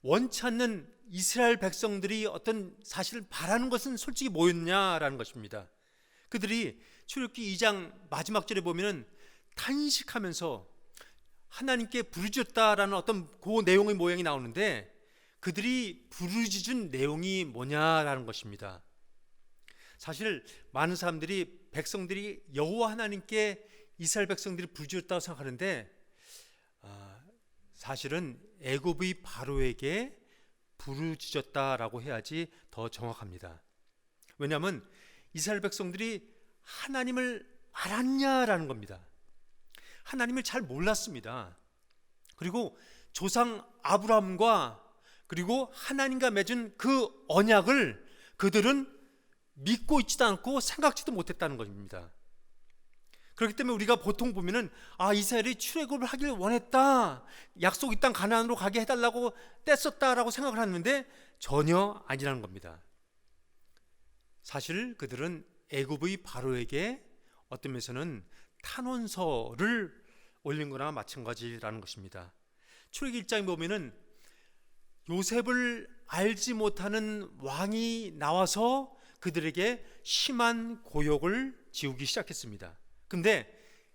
원치 않는 이스라엘 백성들이 어떤 사실을 바라는 것은 솔직히 뭐였냐라는 것입니다. 그들이 출애굽기 2장 마지막 절에 보면은 탄식하면서 하나님께 부르짖었다라는 어떤 그 내용의 모양이 나오는데 그들이 부르짖은 내용이 뭐냐라는 것입니다. 사실 많은 사람들이 백성들이 여호와 하나님께 이스라엘 백성들이 부르짖었다고 생각하는데 사실은 애굽의 바로에게 부르짖었다라고 해야지 더 정확합니다. 왜냐하면 이스라엘 백성들이 하나님을 알았냐라는 겁니다. 하나님을 잘 몰랐습니다. 그리고 조상 아브라함과 그리고 하나님과 맺은 그 언약을 그들은 믿고 있지도 않고 생각지도 못했다는 것입니다. 그렇기 때문에 우리가 보통 보면은 이스라엘이 출애굽을 하길 원했다, 약속 이 땅 가나안으로 가게 해달라고 뗐었다라고 생각을 하는데 전혀 아니라는 겁니다. 사실 그들은 애굽의 바로에게 어떤 면에서는 탄원서를 올린 거나 마찬가지라는 것입니다. 출애굽기 1장에 보면은 요셉을 알지 못하는 왕이 나와서 그들에게 심한 고역을 지우기 시작했습니다. 근데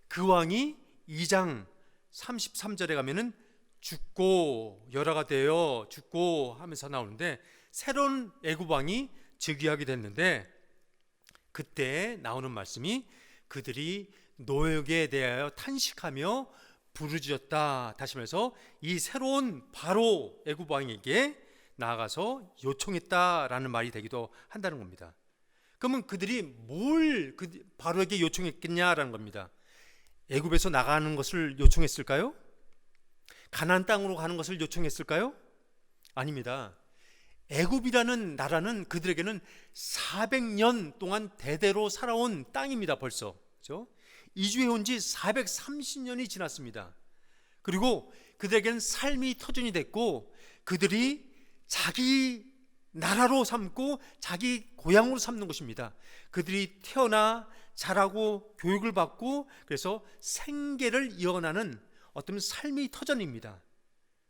그 왕이 2장 33절에 가면은 죽고 열화가 되어 죽고 하면서 나오는데 새로운 애굽 왕이 즉위하게 됐는데 그때 나오는 말씀이 그들이 노역에 대하여 탄식하며 부르짖었다. 다시 말해서 이 새로운 바로 애굽 왕에게 나아가서 요청했다라는 말이 되기도 한다는 겁니다. 그러면 그들이 뭘 바로에게 요청했겠냐라는 겁니다. 애굽에서 나가는 것을 요청했을까요? 가나안 땅으로 가는 것을 요청했을까요? 아닙니다. 애굽이라는 나라는 그들에게는 400년 동안 대대로 살아온 땅입니다. 벌써 그렇죠? 이주해 온 지 430년이 지났습니다. 그리고 그들에게는 삶이 터전이 됐고 그들이 자기 나라로 삼고 자기 고향으로 삼는 것입니다. 그들이 태어나 자라고 교육을 받고 그래서 생계를 이어나는 어떤 삶의 터전입니다.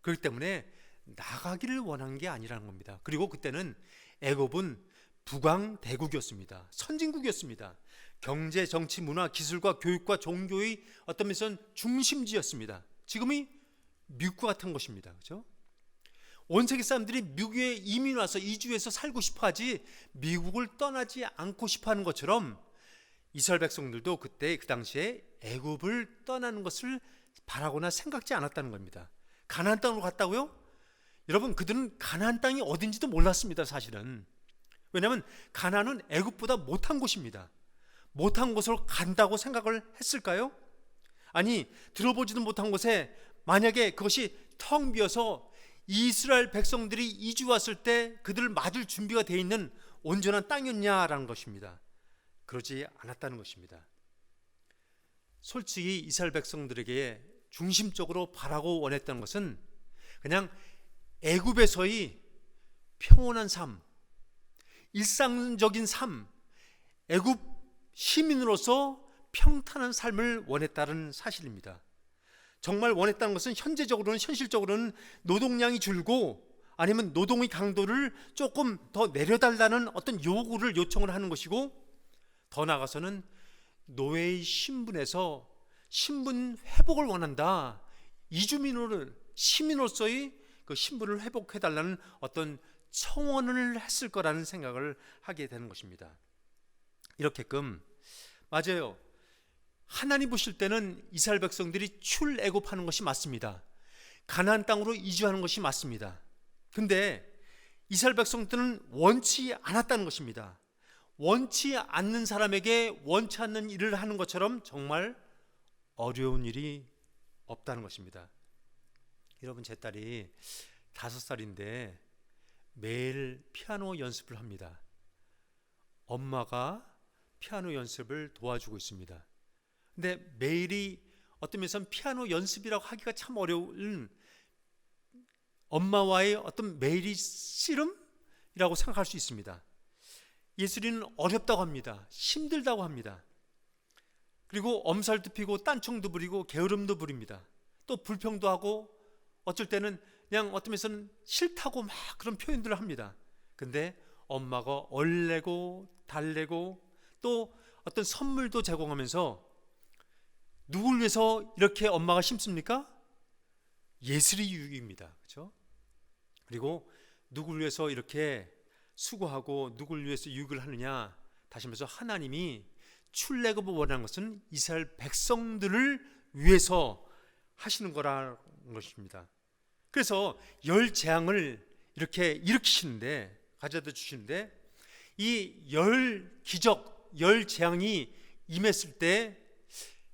그렇기 때문에 나가기를 원한 게 아니라는 겁니다. 그리고 그때는 애굽은 북왕대국이었습니다. 선진국이었습니다. 경제, 정치, 문화, 기술과 교육과 종교의 어떤 면에서는 중심지였습니다. 지금의 미국과 같은 것입니다. 그렇죠? 온 세계 사람들이 미국에 이민 와서 이주해서 살고 싶어 하지 미국을 떠나지 않고 싶어 하는 것처럼 이스라엘 백성들도 그때 그 당시에 애굽을 떠나는 것을 바라거나 생각지 않았다는 겁니다. 가나안 땅으로 갔다고요? 여러분 그들은 가나안 땅이 어딘지도 몰랐습니다. 사실은. 왜냐하면 가나안은 애굽보다 못한 곳입니다. 못한 곳으로 간다고 생각을 했을까요? 아니 들어보지도 못한 곳에 만약에 그것이 텅 비어서 이스라엘 백성들이 이주 왔을 때 그들을 맞을 준비가 되어 있는 온전한 땅이었냐라는 것입니다. 그러지 않았다는 것입니다. 솔직히 이스라엘 백성들에게 중심적으로 바라고 원했던 것은 그냥 애굽에서의 평온한 삶, 일상적인 삶, 애굽 시민으로서 평탄한 삶을 원했다는 사실입니다. 정말 원했다는 것은 현실적으로는 노동량이 줄고 아니면 노동의 강도를 조금 더 내려달라는 어떤 요청을 하는 것이고, 더 나아가서는 노예의 신분에서 신분 회복을 원한다. 시민으로서의 그 신분을 회복해달라는 어떤 청원을 했을 거라는 생각을 하게 되는 것입니다. 이렇게끔 맞아요. 하나님 보실 때는 이스라엘 백성들이 출애굽하는 것이 맞습니다. 가나안 땅으로 이주하는 것이 맞습니다. 근데 이스라엘 백성들은 원치 않았다는 것입니다. 원치 않는 사람에게 원치 않는 일을 하는 것처럼 정말 어려운 일이 없다는 것입니다. 여러분, 제 딸이 5살인데 매일 피아노 연습을 합니다. 엄마가 피아노 연습을 도와주고 있습니다. 근데 매일이 어떤 면에서는 피아노 연습이라고 하기가 참 어려운, 엄마와의 어떤 매일이 씨름이라고 생각할 수 있습니다. 예술이는 어렵다고 합니다. 힘들다고 합니다. 그리고 엄살도 피고 딴청도 부리고 게으름도 부립니다. 또 불평도 하고 어쩔 때는 그냥 어떤 면에서는 싫다고 막 그런 표현들을 합니다. 근데 엄마가 얼레고 달래고 또 어떤 선물도 제공하면서 누굴 위해서 이렇게 엄마가 심습니까? 예술의 유익입니다. 그렇죠? 그리고 누굴 위해서 이렇게 수고하고 누굴 위해서 유익을 하느냐? 다시 말해서 하나님이 출애굽을 원하는 것은 이스라엘 백성들을 위해서 하시는 거라는 것입니다. 그래서 열 재앙을 이렇게 일으키시는데, 가져다 주시는데, 이 열 기적, 열 재앙이 임했을 때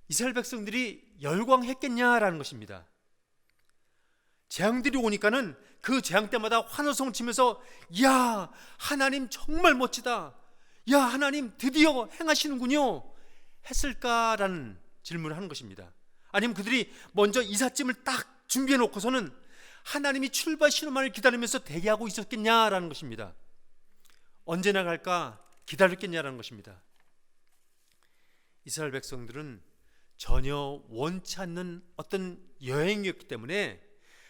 이스라엘 백성들이 열광했겠냐라는 것입니다. 재앙들이 오니까는 그 재앙 때마다 환호성 치면서 야, 하나님 정말 멋지다, 야, 하나님 드디어 행하시는군요 했을까라는 질문을 하는 것입니다. 아니면 그들이 먼저 이삿짐을 딱 준비해 놓고서는 하나님이 출발 신호만을 기다리면서 대기하고 있었겠냐라는 것입니다. 언제나 갈까 기다렸겠냐라는 것입니다. 이스라엘 백성들은 전혀 원치 않는 어떤 여행이었기 때문에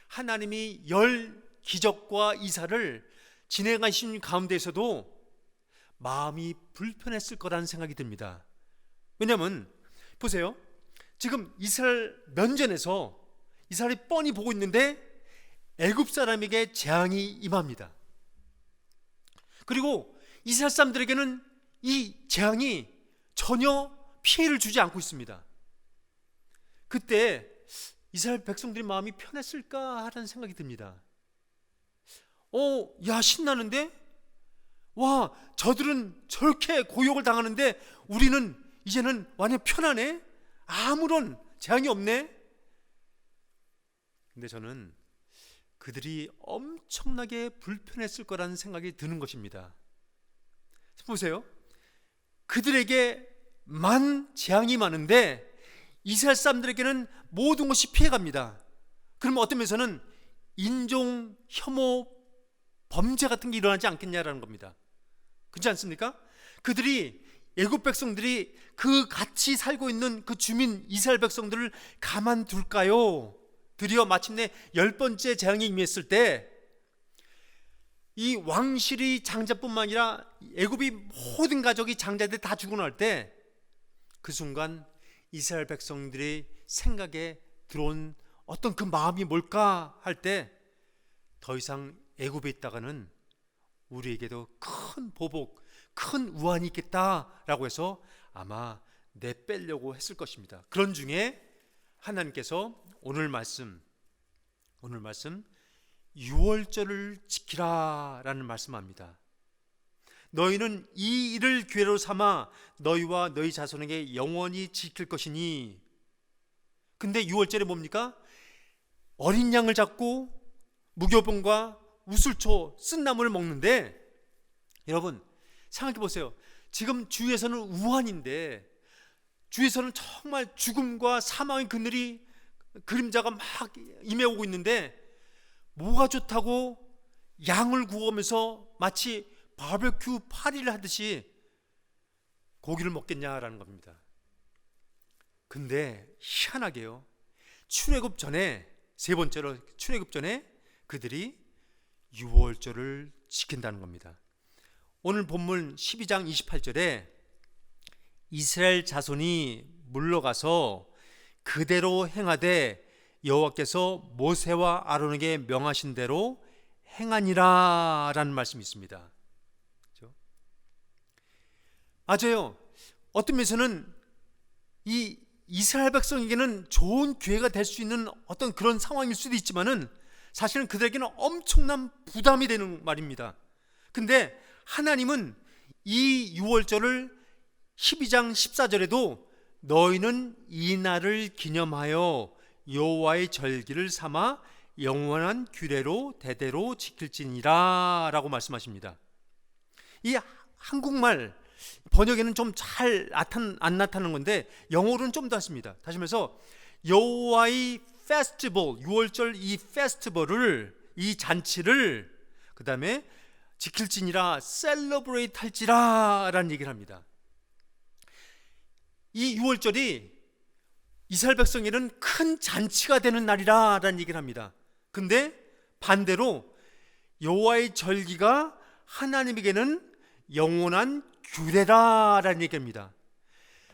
하나님이 열 기적과 이사를 진행하신 가운데에서도 마음이 불편했을 거라는 생각이 듭니다. 왜냐하면 보세요, 지금 이스라엘 면전에서 이스라엘이 뻔히 보고 있는데 애굽 사람에게 재앙이 임합니다. 그리고 이스라엘 사람들에게는 이 재앙이 전혀 피해를 주지 않고 있습니다. 그때 이스라엘 백성들의 마음이 편했을까 하는 생각이 듭니다. 야, 신나는데? 와, 저들은 저렇게 고욕을 당하는데 우리는 이제는 완전 편하네? 아무런 재앙이 없네? 근데 저는 그들이 엄청나게 불편했을 거라는 생각이 드는 것입니다. 보세요. 그들에게 만 재앙이 많은데 이스라엘 사람들에게는 모든 것이 피해갑니다. 그러면 어떤 면에서는 인종 혐오 범죄 같은 게 일어나지 않겠냐라는 겁니다. 그렇지 않습니까? 그들이 애굽 백성들이 그 같이 살고 있는 그 주민 이스라엘 백성들을 가만둘까요? 드디어 마침내 10번째 재앙이 임했을 때 이 왕실이 장자뿐만 아니라 애굽이 모든 가족이 장자들이 다 죽고 날 때 그 순간 이스라엘 백성들의 생각에 들어온 어떤 그 마음이 뭘까 할 때 더 이상 애굽에 있다가는 우리에게도 큰 보복, 큰 우환이 있겠다라고 해서 아마 내빼려고 했을 것입니다. 그런 중에 하나님께서 오늘 말씀 유월절을 지키라 라는 말씀합니다. 너희는 이 일을 기회로 삼아 너희와 너희 자손에게 영원히 지킬 것이니. 근데 유월절에 뭡니까? 어린 양을 잡고 무교병과 우슬초, 쓴나물을 먹는데, 여러분 생각해 보세요. 지금 주위에서는 우환인데, 주위에서는 정말 죽음과 사망의 그늘이, 그림자가 막 임해오고 있는데, 뭐가 좋다고 양을 구우면서 마치 바베큐 파리를 하듯이 고기를 먹겠냐라는 겁니다. 근데 희한하게요, 출애굽 전에, 세 번째로 출애굽 전에 그들이 유월절을 지킨다는 겁니다. 오늘 본문 12장 28절에 이스라엘 자손이 물러가서 그대로 행하되 여호와께서 모세와 아론에게 명하신 대로 행하니라 라는 말씀이 있습니다. 그렇죠? 맞아요. 어떤 면에서는 이 이스라엘 백성에게는 좋은 기회가 될 수 있는 어떤 그런 상황일 수도 있지만은 사실은 그들에게는 엄청난 부담이 되는 말입니다. 근데 하나님은 이 유월절을 12장 14절에도 너희는 이 날을 기념하여 여호와의 절기를 삼아 영원한 규례로 대대로 지킬지니라 라고 말씀하십니다. 이 한국말 번역에는 좀 잘 안 나타나는 건데 영어로는 좀 더 했습니다. 다시 말해서 여호와의 페스티벌, 유월절 이 페스티벌을, 이 잔치를 그 다음에 지킬지니라, 셀러브레이트 할지라 라는 얘기를 합니다. 이 유월절이 이스라엘 백성에게는 큰 잔치가 되는 날이라 라는 얘기를 합니다. 근데 반대로 여호와의 절기가 하나님에게는 영원한 규례라 라는 얘기입니다.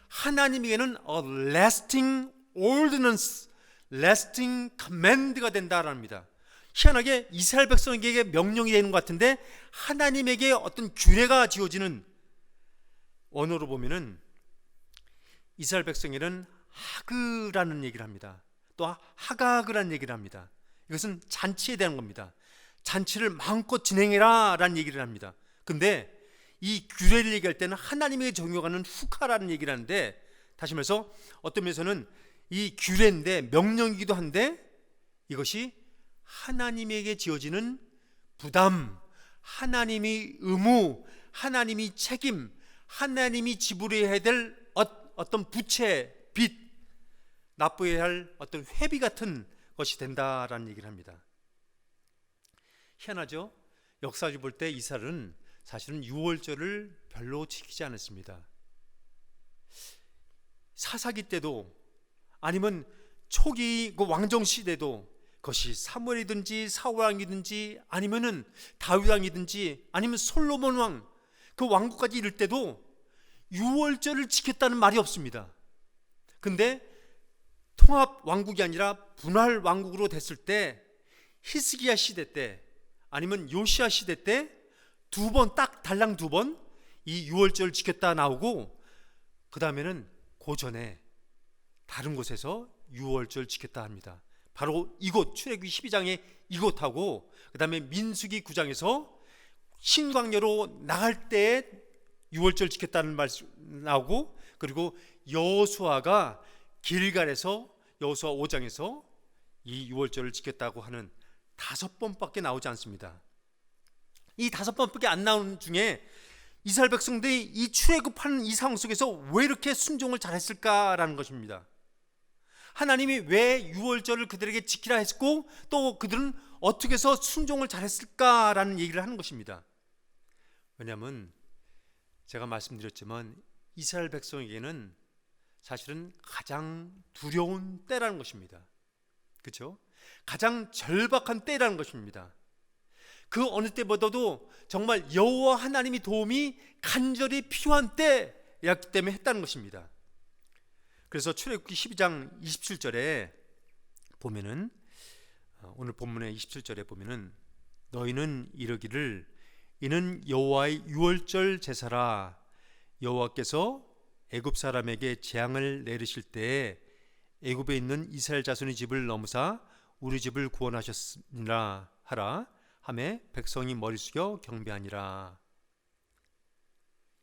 하나님에게는 a lasting ordinance, lasting command가 된다라는 겁니다. 희한하게 이스라엘 백성에게 명령이 되는 것 같은데 하나님에게 어떤 규례가 지어지는, 언어로 보면은 이스라엘 백성에게는 하그라는 얘기를 합니다. 또 하가그라는 얘기를 합니다. 이것은 잔치에 대한 겁니다. 잔치를 마음껏 진행해라 라는 얘기를 합니다. 근데 이 규례를 얘기할 때는 하나님에게 적용하는 후카라는 얘기를 하는데, 다시 말해서 어떤 면에서는 이 규례인데 명령이기도 한데 이것이 하나님에게 지어지는 부담, 하나님이 의무, 하나님이 책임, 하나님이 지불해야 될 어떤 부채, 빚, 납부해야 할 어떤 회비 같은 것이 된다라는 얘기를 합니다. 희한하죠? 역사를 볼 때 이스라엘은 사실은 유월절을 별로 지키지 않았습니다. 사사기 때도 아니면 초기 그 왕정 시대도, 그것이 사무엘이든지 사울왕이든지 아니면은 다윗왕이든지 아니면 솔로몬 왕, 그 왕국까지 이를 때도 유월절을 지켰다는 말이 없습니다. 근데 통합 왕국이 아니라 분할 왕국으로 됐을 때, 히스기야 시대 때 아니면 요시야 시대 때 두 번, 딱 달랑 두 번 이 유월절 지켰다 나오고, 그 다음에는 그 전에 다른 곳에서 유월절 지켰다 합니다. 바로 이곳 출애굽기 12장에 이곳하고, 그 다음에 민수기 9장에서 신광야로 나갈 때 유월절 지켰다는 말씀 나오고, 그리고 여호수아가 길갈에서 여호수아 5장에서 이 유월절을 지켰다고 하는 5번밖에 나오지 않습니다. 이 5번밖에 안 나오는 중에 이스라엘 백성들이 이 출애굽하는 이 상황 속에서 왜 이렇게 순종을 잘했을까라는 것입니다. 하나님이 왜 유월절을 그들에게 지키라 했고 또 그들은 어떻게 해서 순종을 잘했을까라는 얘기를 하는 것입니다. 왜냐하면 제가 말씀드렸지만 이스라엘 백성에게는 사실은 가장 두려운 때라는 것입니다. 그렇죠? 가장 절박한 때라는 것입니다. 그 어느 때보다도 정말 여호와 하나님의 도움이 간절히 필요한 때였기 때문에 했다는 것입니다. 그래서 출애굽기 12장 27절에 보면은, 오늘 본문의 27절에 보면은 너희는 이르기를 이는 여호와의 유월절 제사라. 여호와께서 애굽 사람에게 재앙을 내리실 때에 애굽에 있는 이스라엘 자손의 집을 넘으사 우리 집을 구원하셨으니라 하라 하매 백성이 머리 숙여 경배하니라.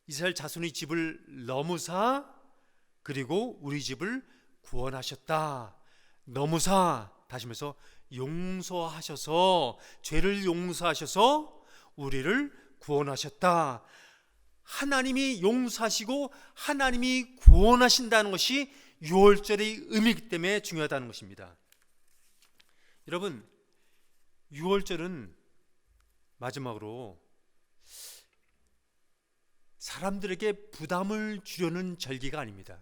이스라엘 자손의 집을 넘으사 그리고 우리 집을 구원하셨다. 넘으사, 다시 말해서 용서하셔서, 죄를 용서하셔서 우리를 구원하셨다. 하나님이 용서하시고 하나님이 구원하신다는 것이 유월절의 의미이기 때문에 중요하다는 것입니다. 여러분, 유월절은 마지막으로 사람들에게 부담을 주려는 절기가 아닙니다.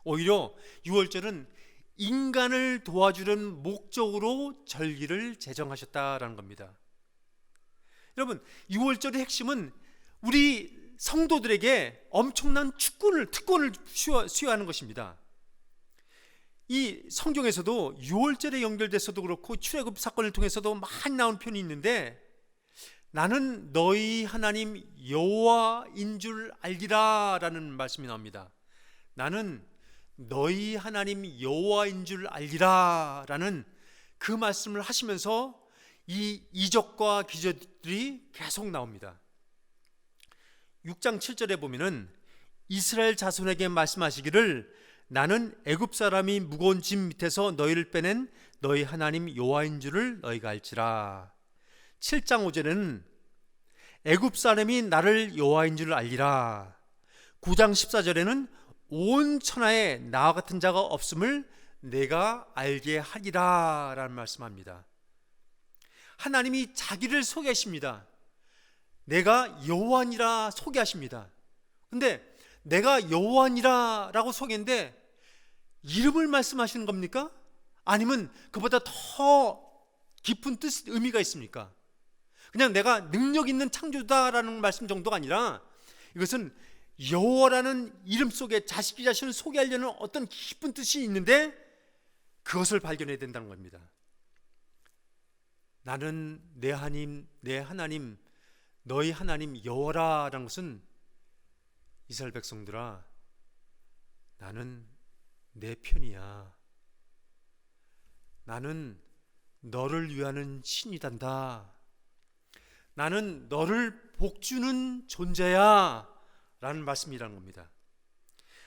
오히려 유월절은 인간을 도와주는 목적으로 절기를 제정하셨다라는 겁니다. 여러분, 유월절의 핵심은 우리 성도들에게 엄청난 특권을 수여하는 것입니다. 이 성경에서도 유월절에 연결돼서도 그렇고 출애굽 사건을 통해서도 많이 나온 표현이 있는데, 나는 너희 하나님 여호와인 줄 알리라 라는 말씀이 나옵니다. 나는 너희 하나님 여호와인 줄 알리라 라는 그 말씀을 하시면서 이 이적과 기적들이 계속 나옵니다. 6장 7절에 보면은 이스라엘 자손에게 말씀하시기를 나는 애굽 사람이 무거운 짐 밑에서 너희를 빼낸 너희 하나님 여호와인 줄을 너희가 알지라. 7장 5절에는 애굽 사람이 나를 여호와인 줄을 알리라. 9장 14절에는 온 천하에 나와 같은 자가 없음을 내가 알게 하리라 라는 말씀합니다. 하나님이 자기를 소개하십니다. 내가 여호와니라 소개하십니다. 근데 내가 여호와니라 라고 소개인데 이름을 말씀하시는 겁니까? 아니면 그보다 더 깊은 뜻, 의미가 있습니까? 그냥 내가 능력 있는 창조자라는 말씀 정도가 아니라 이것은 여호와라는 이름 속에 자기 자신을 소개하려는 어떤 깊은 뜻이 있는데 그것을 발견해야 된다는 겁니다. 나는 내 하나님 너희 하나님 여호와라는 것은 이스라엘 백성들아, 나는 내 편이야. 나는 너를 위하는 신이단다. 나는 너를 복주는 존재야 라는 말씀이라는 겁니다.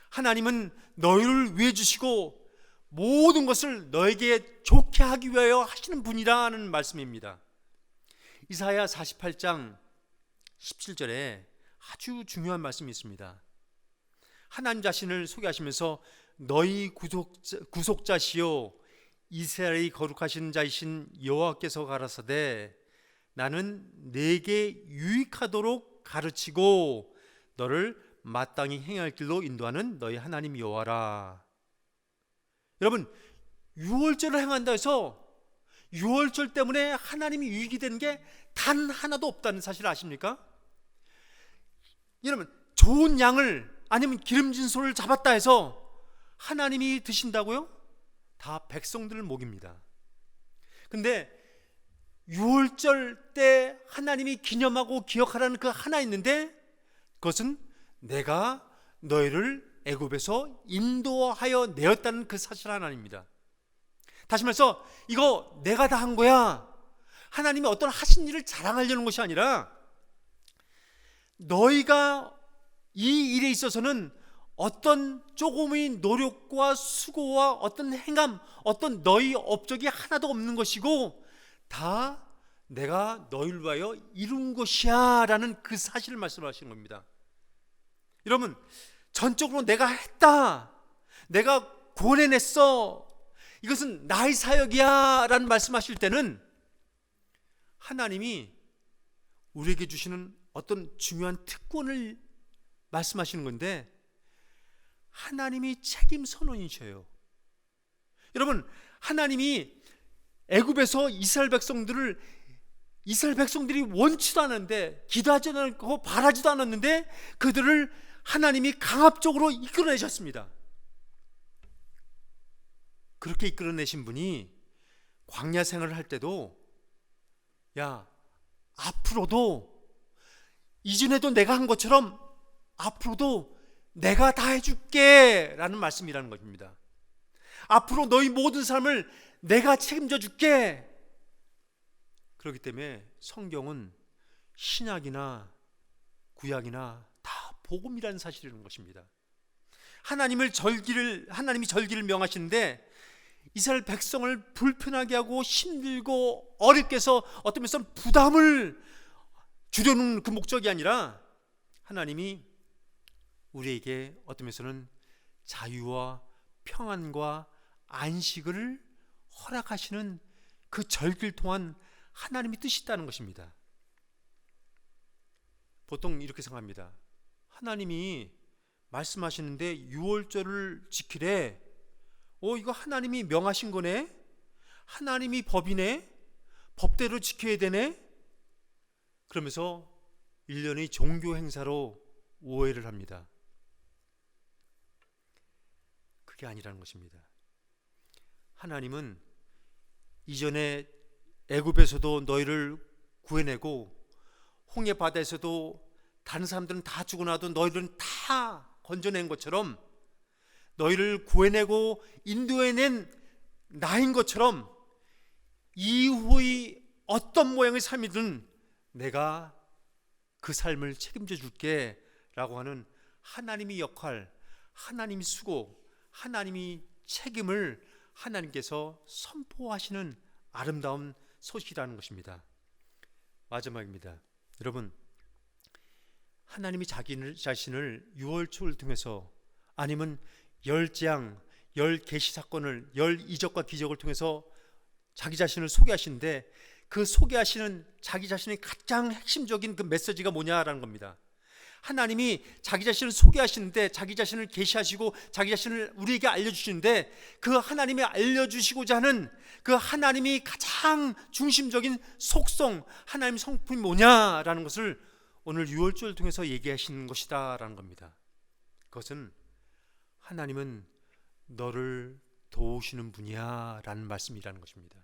하나님은 너희를 위해 주시고 모든 것을 너에게 좋게 하기 위하여 하시는 분이라는 말씀입니다. 이사야 48장 17절에 아주 중요한 말씀이 있습니다. 하나님 자신을 소개하시면서 너희 구속자시요 이스라엘의 거룩하신 자이신 여호와께서 가라사대 나는 내게 유익하도록 가르치고 너를 마땅히 행할 길로 인도하는 너희 하나님 여호와라. 여러분, 유월절을 행한다 해서 유월절 때문에 하나님이 유익이 되는 게 단 하나도 없다는 사실 아십니까? 여러분, 좋은 양을 아니면 기름진 소를 잡았다 해서 하나님이 드신다고요? 다 백성들을 먹입니다. 근데 유월절 때 하나님이 기념하고 기억하라는 그 하나 있는데 그것은 내가 너희를 애굽에서 인도하여 내었다는 그 사실 하나입니다. 다시 말해서 이거 내가 다 한 거야. 하나님이 어떤 하신 일을 자랑하려는 것이 아니라 너희가 이 일에 있어서는 어떤 조금의 노력과 수고와 어떤 행함, 어떤 너희 업적이 하나도 없는 것이고 다 내가 너희를 위하여 이룬 것이야 라는 그 사실을 말씀하시는 겁니다. 여러분, 전적으로 내가 했다, 내가 구원해냈어, 이것은 나의 사역이야 라는 말씀하실 때는 하나님이 우리에게 주시는 어떤 중요한 특권을 말씀하시는 건데 하나님이 책임 선언이셔요. 여러분, 하나님이 애굽에서 이스라엘 백성들이 원치도 않았는데 기도하지도 않고 바라지도 않았는데 그들을 하나님이 강압적으로 이끌어내셨습니다. 그렇게 이끌어내신 분이 광야 생활을 할 때도 야, 앞으로도 이전에도 내가 한 것처럼 앞으로도 내가 다 해줄게 라는 말씀이라는 것입니다. 앞으로 너희 모든 삶을 내가 책임져 줄게. 그렇기 때문에 성경은 신약이나 구약이나 다 복음이라는 사실이라는 것입니다. 하나님이 절기를 명하시는데 이스라엘 백성을 불편하게 하고 힘들고 어렵게 해서 어떤 면에서 부담을 주려는 그 목적이 아니라 하나님이 우리에게 어떤 면에서는 자유와 평안과 안식을 허락하시는 그 절기를 통한 하나님의 뜻이 있다는 것입니다. 보통 이렇게 생각합니다. 하나님이 말씀하시는데 6월절을 지키래. 이거 하나님이 명하신 거네? 하나님이 법이네? 법대로 지켜야 되네? 그러면서 1년의 종교 행사로 오해를 합니다. 그게 아니라는 것입니다. 하나님은 이전에 애굽에서도 너희를 구해내고 홍해 바다에서도 다른 사람들은 다 죽고 나도 너희들은 다 건져낸 것처럼, 너희를 구해내고 인도해낸 나인 것처럼 이후의 어떤 모양의 삶이든 내가 그 삶을 책임져 줄게 라고 하는 하나님의 역할, 하나님의 수고, 하나님의 책임을 하나님께서 선포하시는 아름다운 소식이라는 것입니다. 마지막입니다. 여러분, 하나님이 자기 자신을 6월초를 통해서, 아니면 10재앙, 10계시 사건을, 10이적과 기적을 통해서 자기 자신을 소개하시는데, 그 소개하시는 자기 자신의 가장 핵심적인 그 메시지가 뭐냐라는 겁니다. 하나님이 자기 자신을 소개하시는데, 자기 자신을 계시하시고 자기 자신을 우리에게 알려주시는데, 그 하나님이 알려주시고자 하는 그 하나님이 가장 중심적인 속성, 하나님의 성품이 뭐냐라는 것을 오늘 6월절을 통해서 얘기하시는 것이다 라는 겁니다. 그것은 하나님은 너를 도우시는 분이야 라는 말씀이라는 것입니다.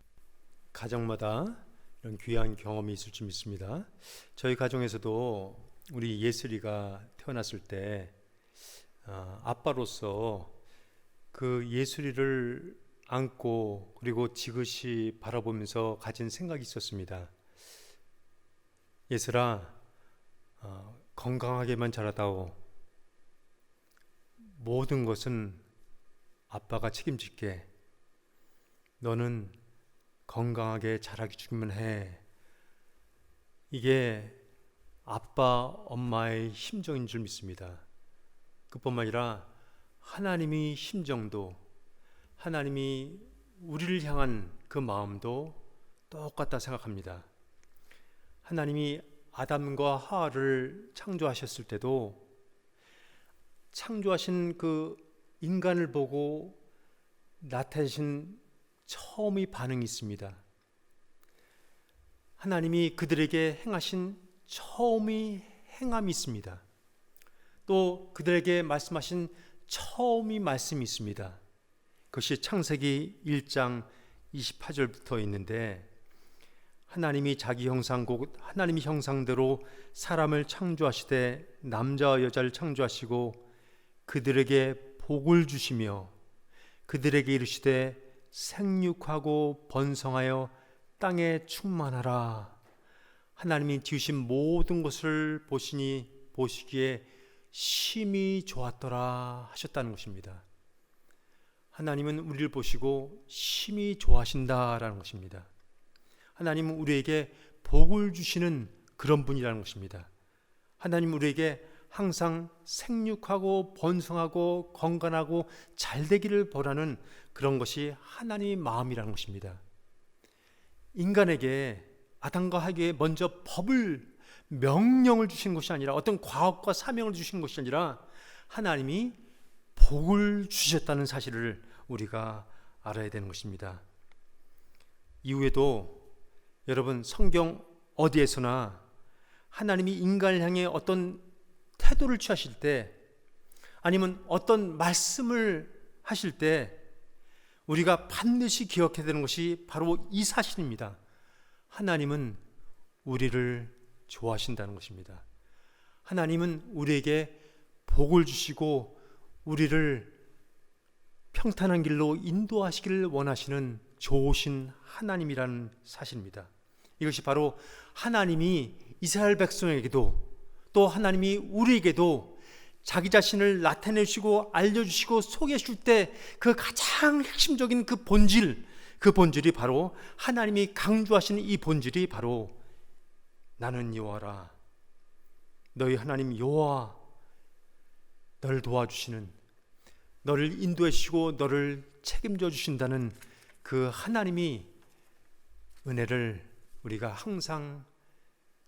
가정마다 이런 귀한 경험이 있을 줄 믿습니다. 저희 가정에서도 우리 예슬이가 태어났을 때 아빠로서 그 예슬이를 안고 그리고 지그시 바라보면서 가진 생각이 있었습니다. 예슬아, 건강하게만 자라다오. 모든 것은 아빠가 책임질게. 너는 건강하게 자라게 주기만 해. 이게 아빠, 엄마의 심정인 줄 믿습니다. 그뿐만 아니라 하나님의 심정도, 하나님이 우리를 향한 그 마음도 똑같다 생각합니다. 하나님이 아담과 하와를 창조하셨을 때도 창조하신 그 인간을 보고 나타내신 처음의 반응이 있습니다. 하나님이 그들에게 행하신 처음의 행함이 있습니다. 또 그들에게 말씀하신 처음의 말씀이 있습니다. 그것이 창세기 1장 28절부터 있는데, 하나님이 자기 형상 곧 하나님의 형상대로 사람을 창조하시되 남자와 여자를 창조하시고 그들에게 복을 주시며 그들에게 이르시되 생육하고 번성하여 땅에 충만하라. 하나님이 지으신 모든 것을 보시기에 심히 좋았더라 하셨다는 것입니다. 하나님은 우리를 보시고 심히 좋아하신다라는 것입니다. 하나님은 우리에게 복을 주시는 그런 분이라는 것입니다. 하나님은 우리에게 항상 생육하고 번성하고 건강하고 잘되기를 바라는 그런 것이 하나님의 마음이라는 것입니다. 인간에게, 아담과 하기에 먼저 법을, 명령을 주신 것이 아니라, 어떤 과업과 사명을 주신 것이 아니라 하나님이 복을 주셨다는 사실을 우리가 알아야 되는 것입니다. 이후에도 여러분, 성경 어디에서나 하나님이 인간을 향해 어떤 태도를 취하실 때, 아니면 어떤 말씀을 하실 때 우리가 반드시 기억해야 되는 것이 바로 이 사실입니다. 하나님은 우리를 좋아하신다는 것입니다. 하나님은 우리에게 복을 주시고 우리를 평탄한 길로 인도하시기를 원하시는 좋으신 하나님이라는 사실입니다. 이것이 바로 하나님이 이스라엘 백성에게도, 또 하나님이 우리에게도 자기 자신을 나타내시고 알려주시고 소개해 줄 때 그 가장 핵심적인 그 본질이 바로, 하나님이 강조하시는 이 본질이 바로 나는 여호와라, 너희 하나님 여호와 너를 도와주시는, 너를 인도해 주시고 너를 책임져 주신다는 그 하나님이 은혜를 우리가 항상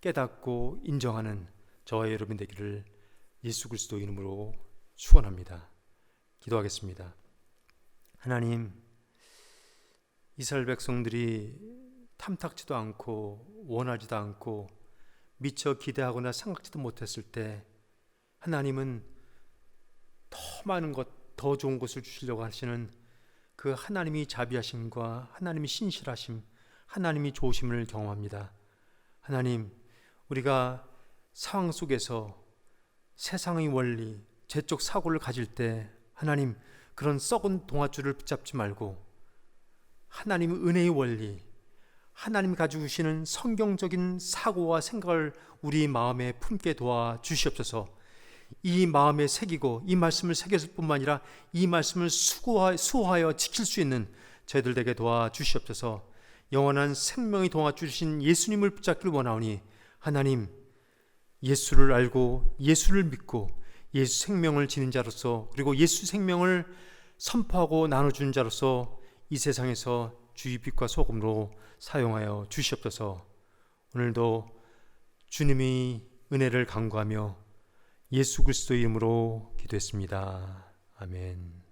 깨닫고 인정하는 저와 여러분 되기를 예수 그리스도 이름으로 축원합니다. 기도하겠습니다. 하나님, 이스라엘 백성들이 탐탁지도 않고 원하지도 않고 미처 기대하거나 생각지도 못했을 때 하나님은 더 많은 것, 더 좋은 것을 주시려고 하시는 그 하나님이 자비하심과 하나님이 신실하심, 하나님이 좋으심을 경험합니다. 하나님, 우리가 상황 속에서 세상의 원리, 죄적 사고를 가질 때 하나님, 그런 썩은 동아줄을 붙잡지 말고 하나님의 은혜의 원리, 하나님이 가지고 계시는 성경적인 사고와 생각을 우리 마음에 품게 도와 주시옵소서. 이 마음에 새기고 이 말씀을 새겼을 뿐만 아니라 이 말씀을 수호하여 지킬 수 있는 저희들 되게 도와 주시옵소서. 영원한 생명이 도와 주신 예수님을 붙잡기를 원하오니 하나님, 예수를 알고 예수를 믿고 예수 생명을 지닌 자로서, 그리고 예수 생명을 선포하고 나눠주는 자로서 이 세상에서 주의 빛과 소금으로 사용하여 주시옵소서. 오늘도 주님의 은혜를 간구하며 예수 그리스도의 이름으로 기도했습니다. 아멘.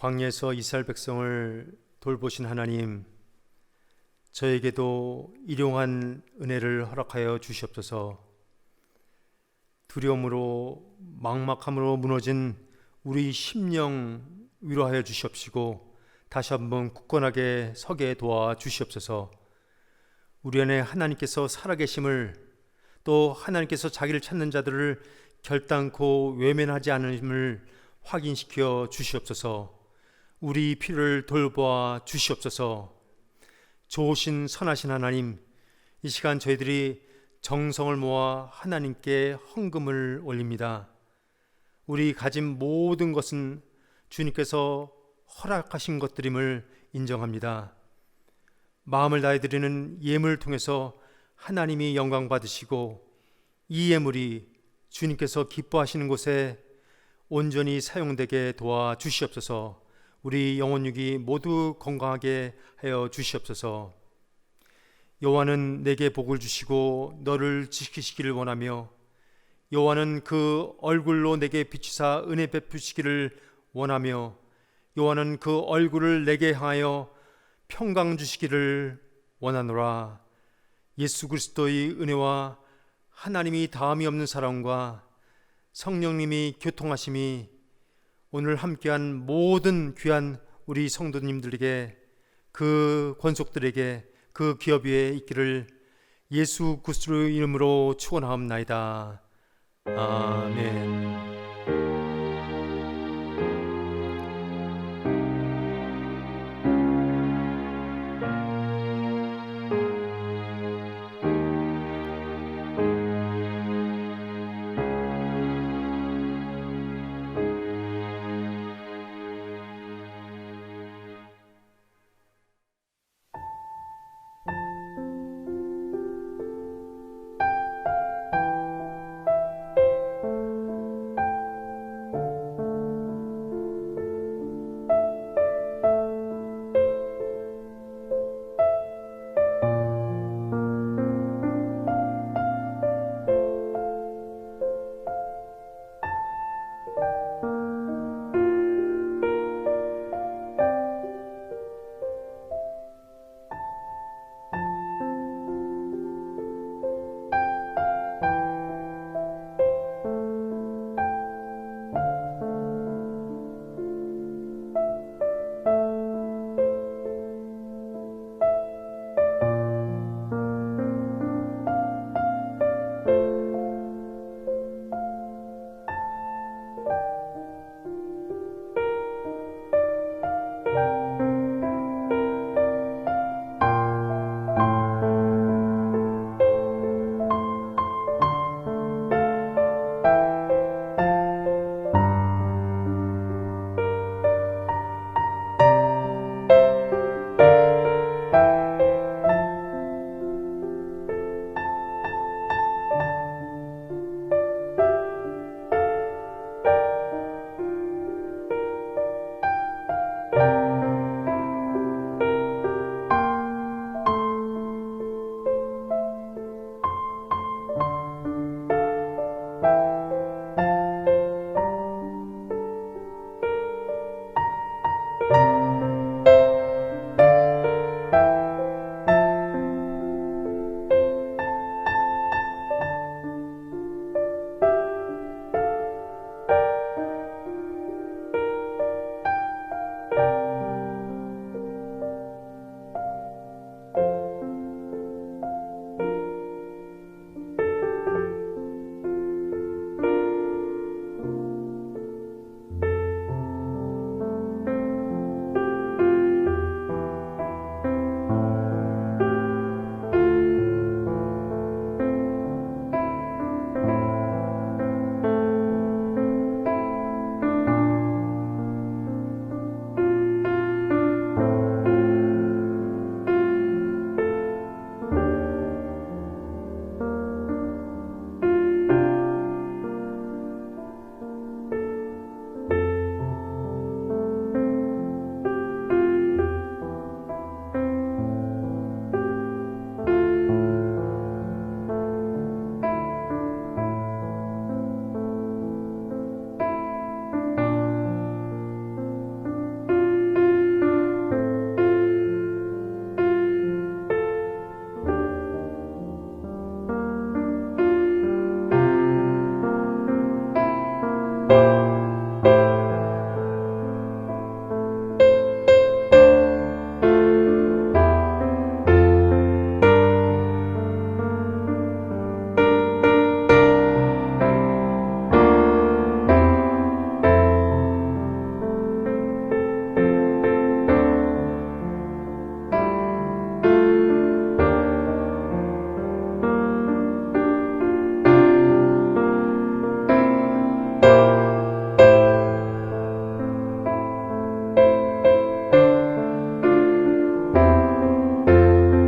광야에서 이스라엘 백성을 돌보신 하나님, 저에게도 일용한 은혜를 허락하여 주시옵소서. 두려움으로 막막함으로 무너진 우리 심령 위로하여 주시옵시고 다시 한번 굳건하게 서게 도와 주시옵소서. 우리 안에 하나님께서 살아계심을 또 하나님께서 자기를 찾는 자들을 결단코 외면하지 않음을 확인시켜 주시옵소서. 우리 필요를 돌보아 주시옵소서. 좋으신 선하신 하나님, 이 시간 저희들이 정성을 모아 하나님께 헌금을 올립니다. 우리 가진 모든 것은 주님께서 허락하신 것들임을 인정합니다. 마음을 다해 드리는 예물을 통해서 하나님이 영광 받으시고 이 예물이 주님께서 기뻐하시는 곳에 온전히 사용되게 도와 주시옵소서. 우리 영혼육이 모두 건강하게 하여 주시옵소서. 여호와는 내게 복을 주시고 너를 지키시기를 원하며 여호와는 그 얼굴로 내게 비추사 은혜 베푸시기를 원하며 여호와는 그 얼굴을 내게 향하여 평강 주시기를 원하노라. 예수 그리스도의 은혜와 하나님이 다함이 없는 사랑과 성령님이 교통하심이 오늘 함께한 모든 귀한 우리 성도님들에게, 그 권속들에게, 그 기업 위에 있기를 예수 그리스도의 이름으로 축원하옵나이다. 아멘.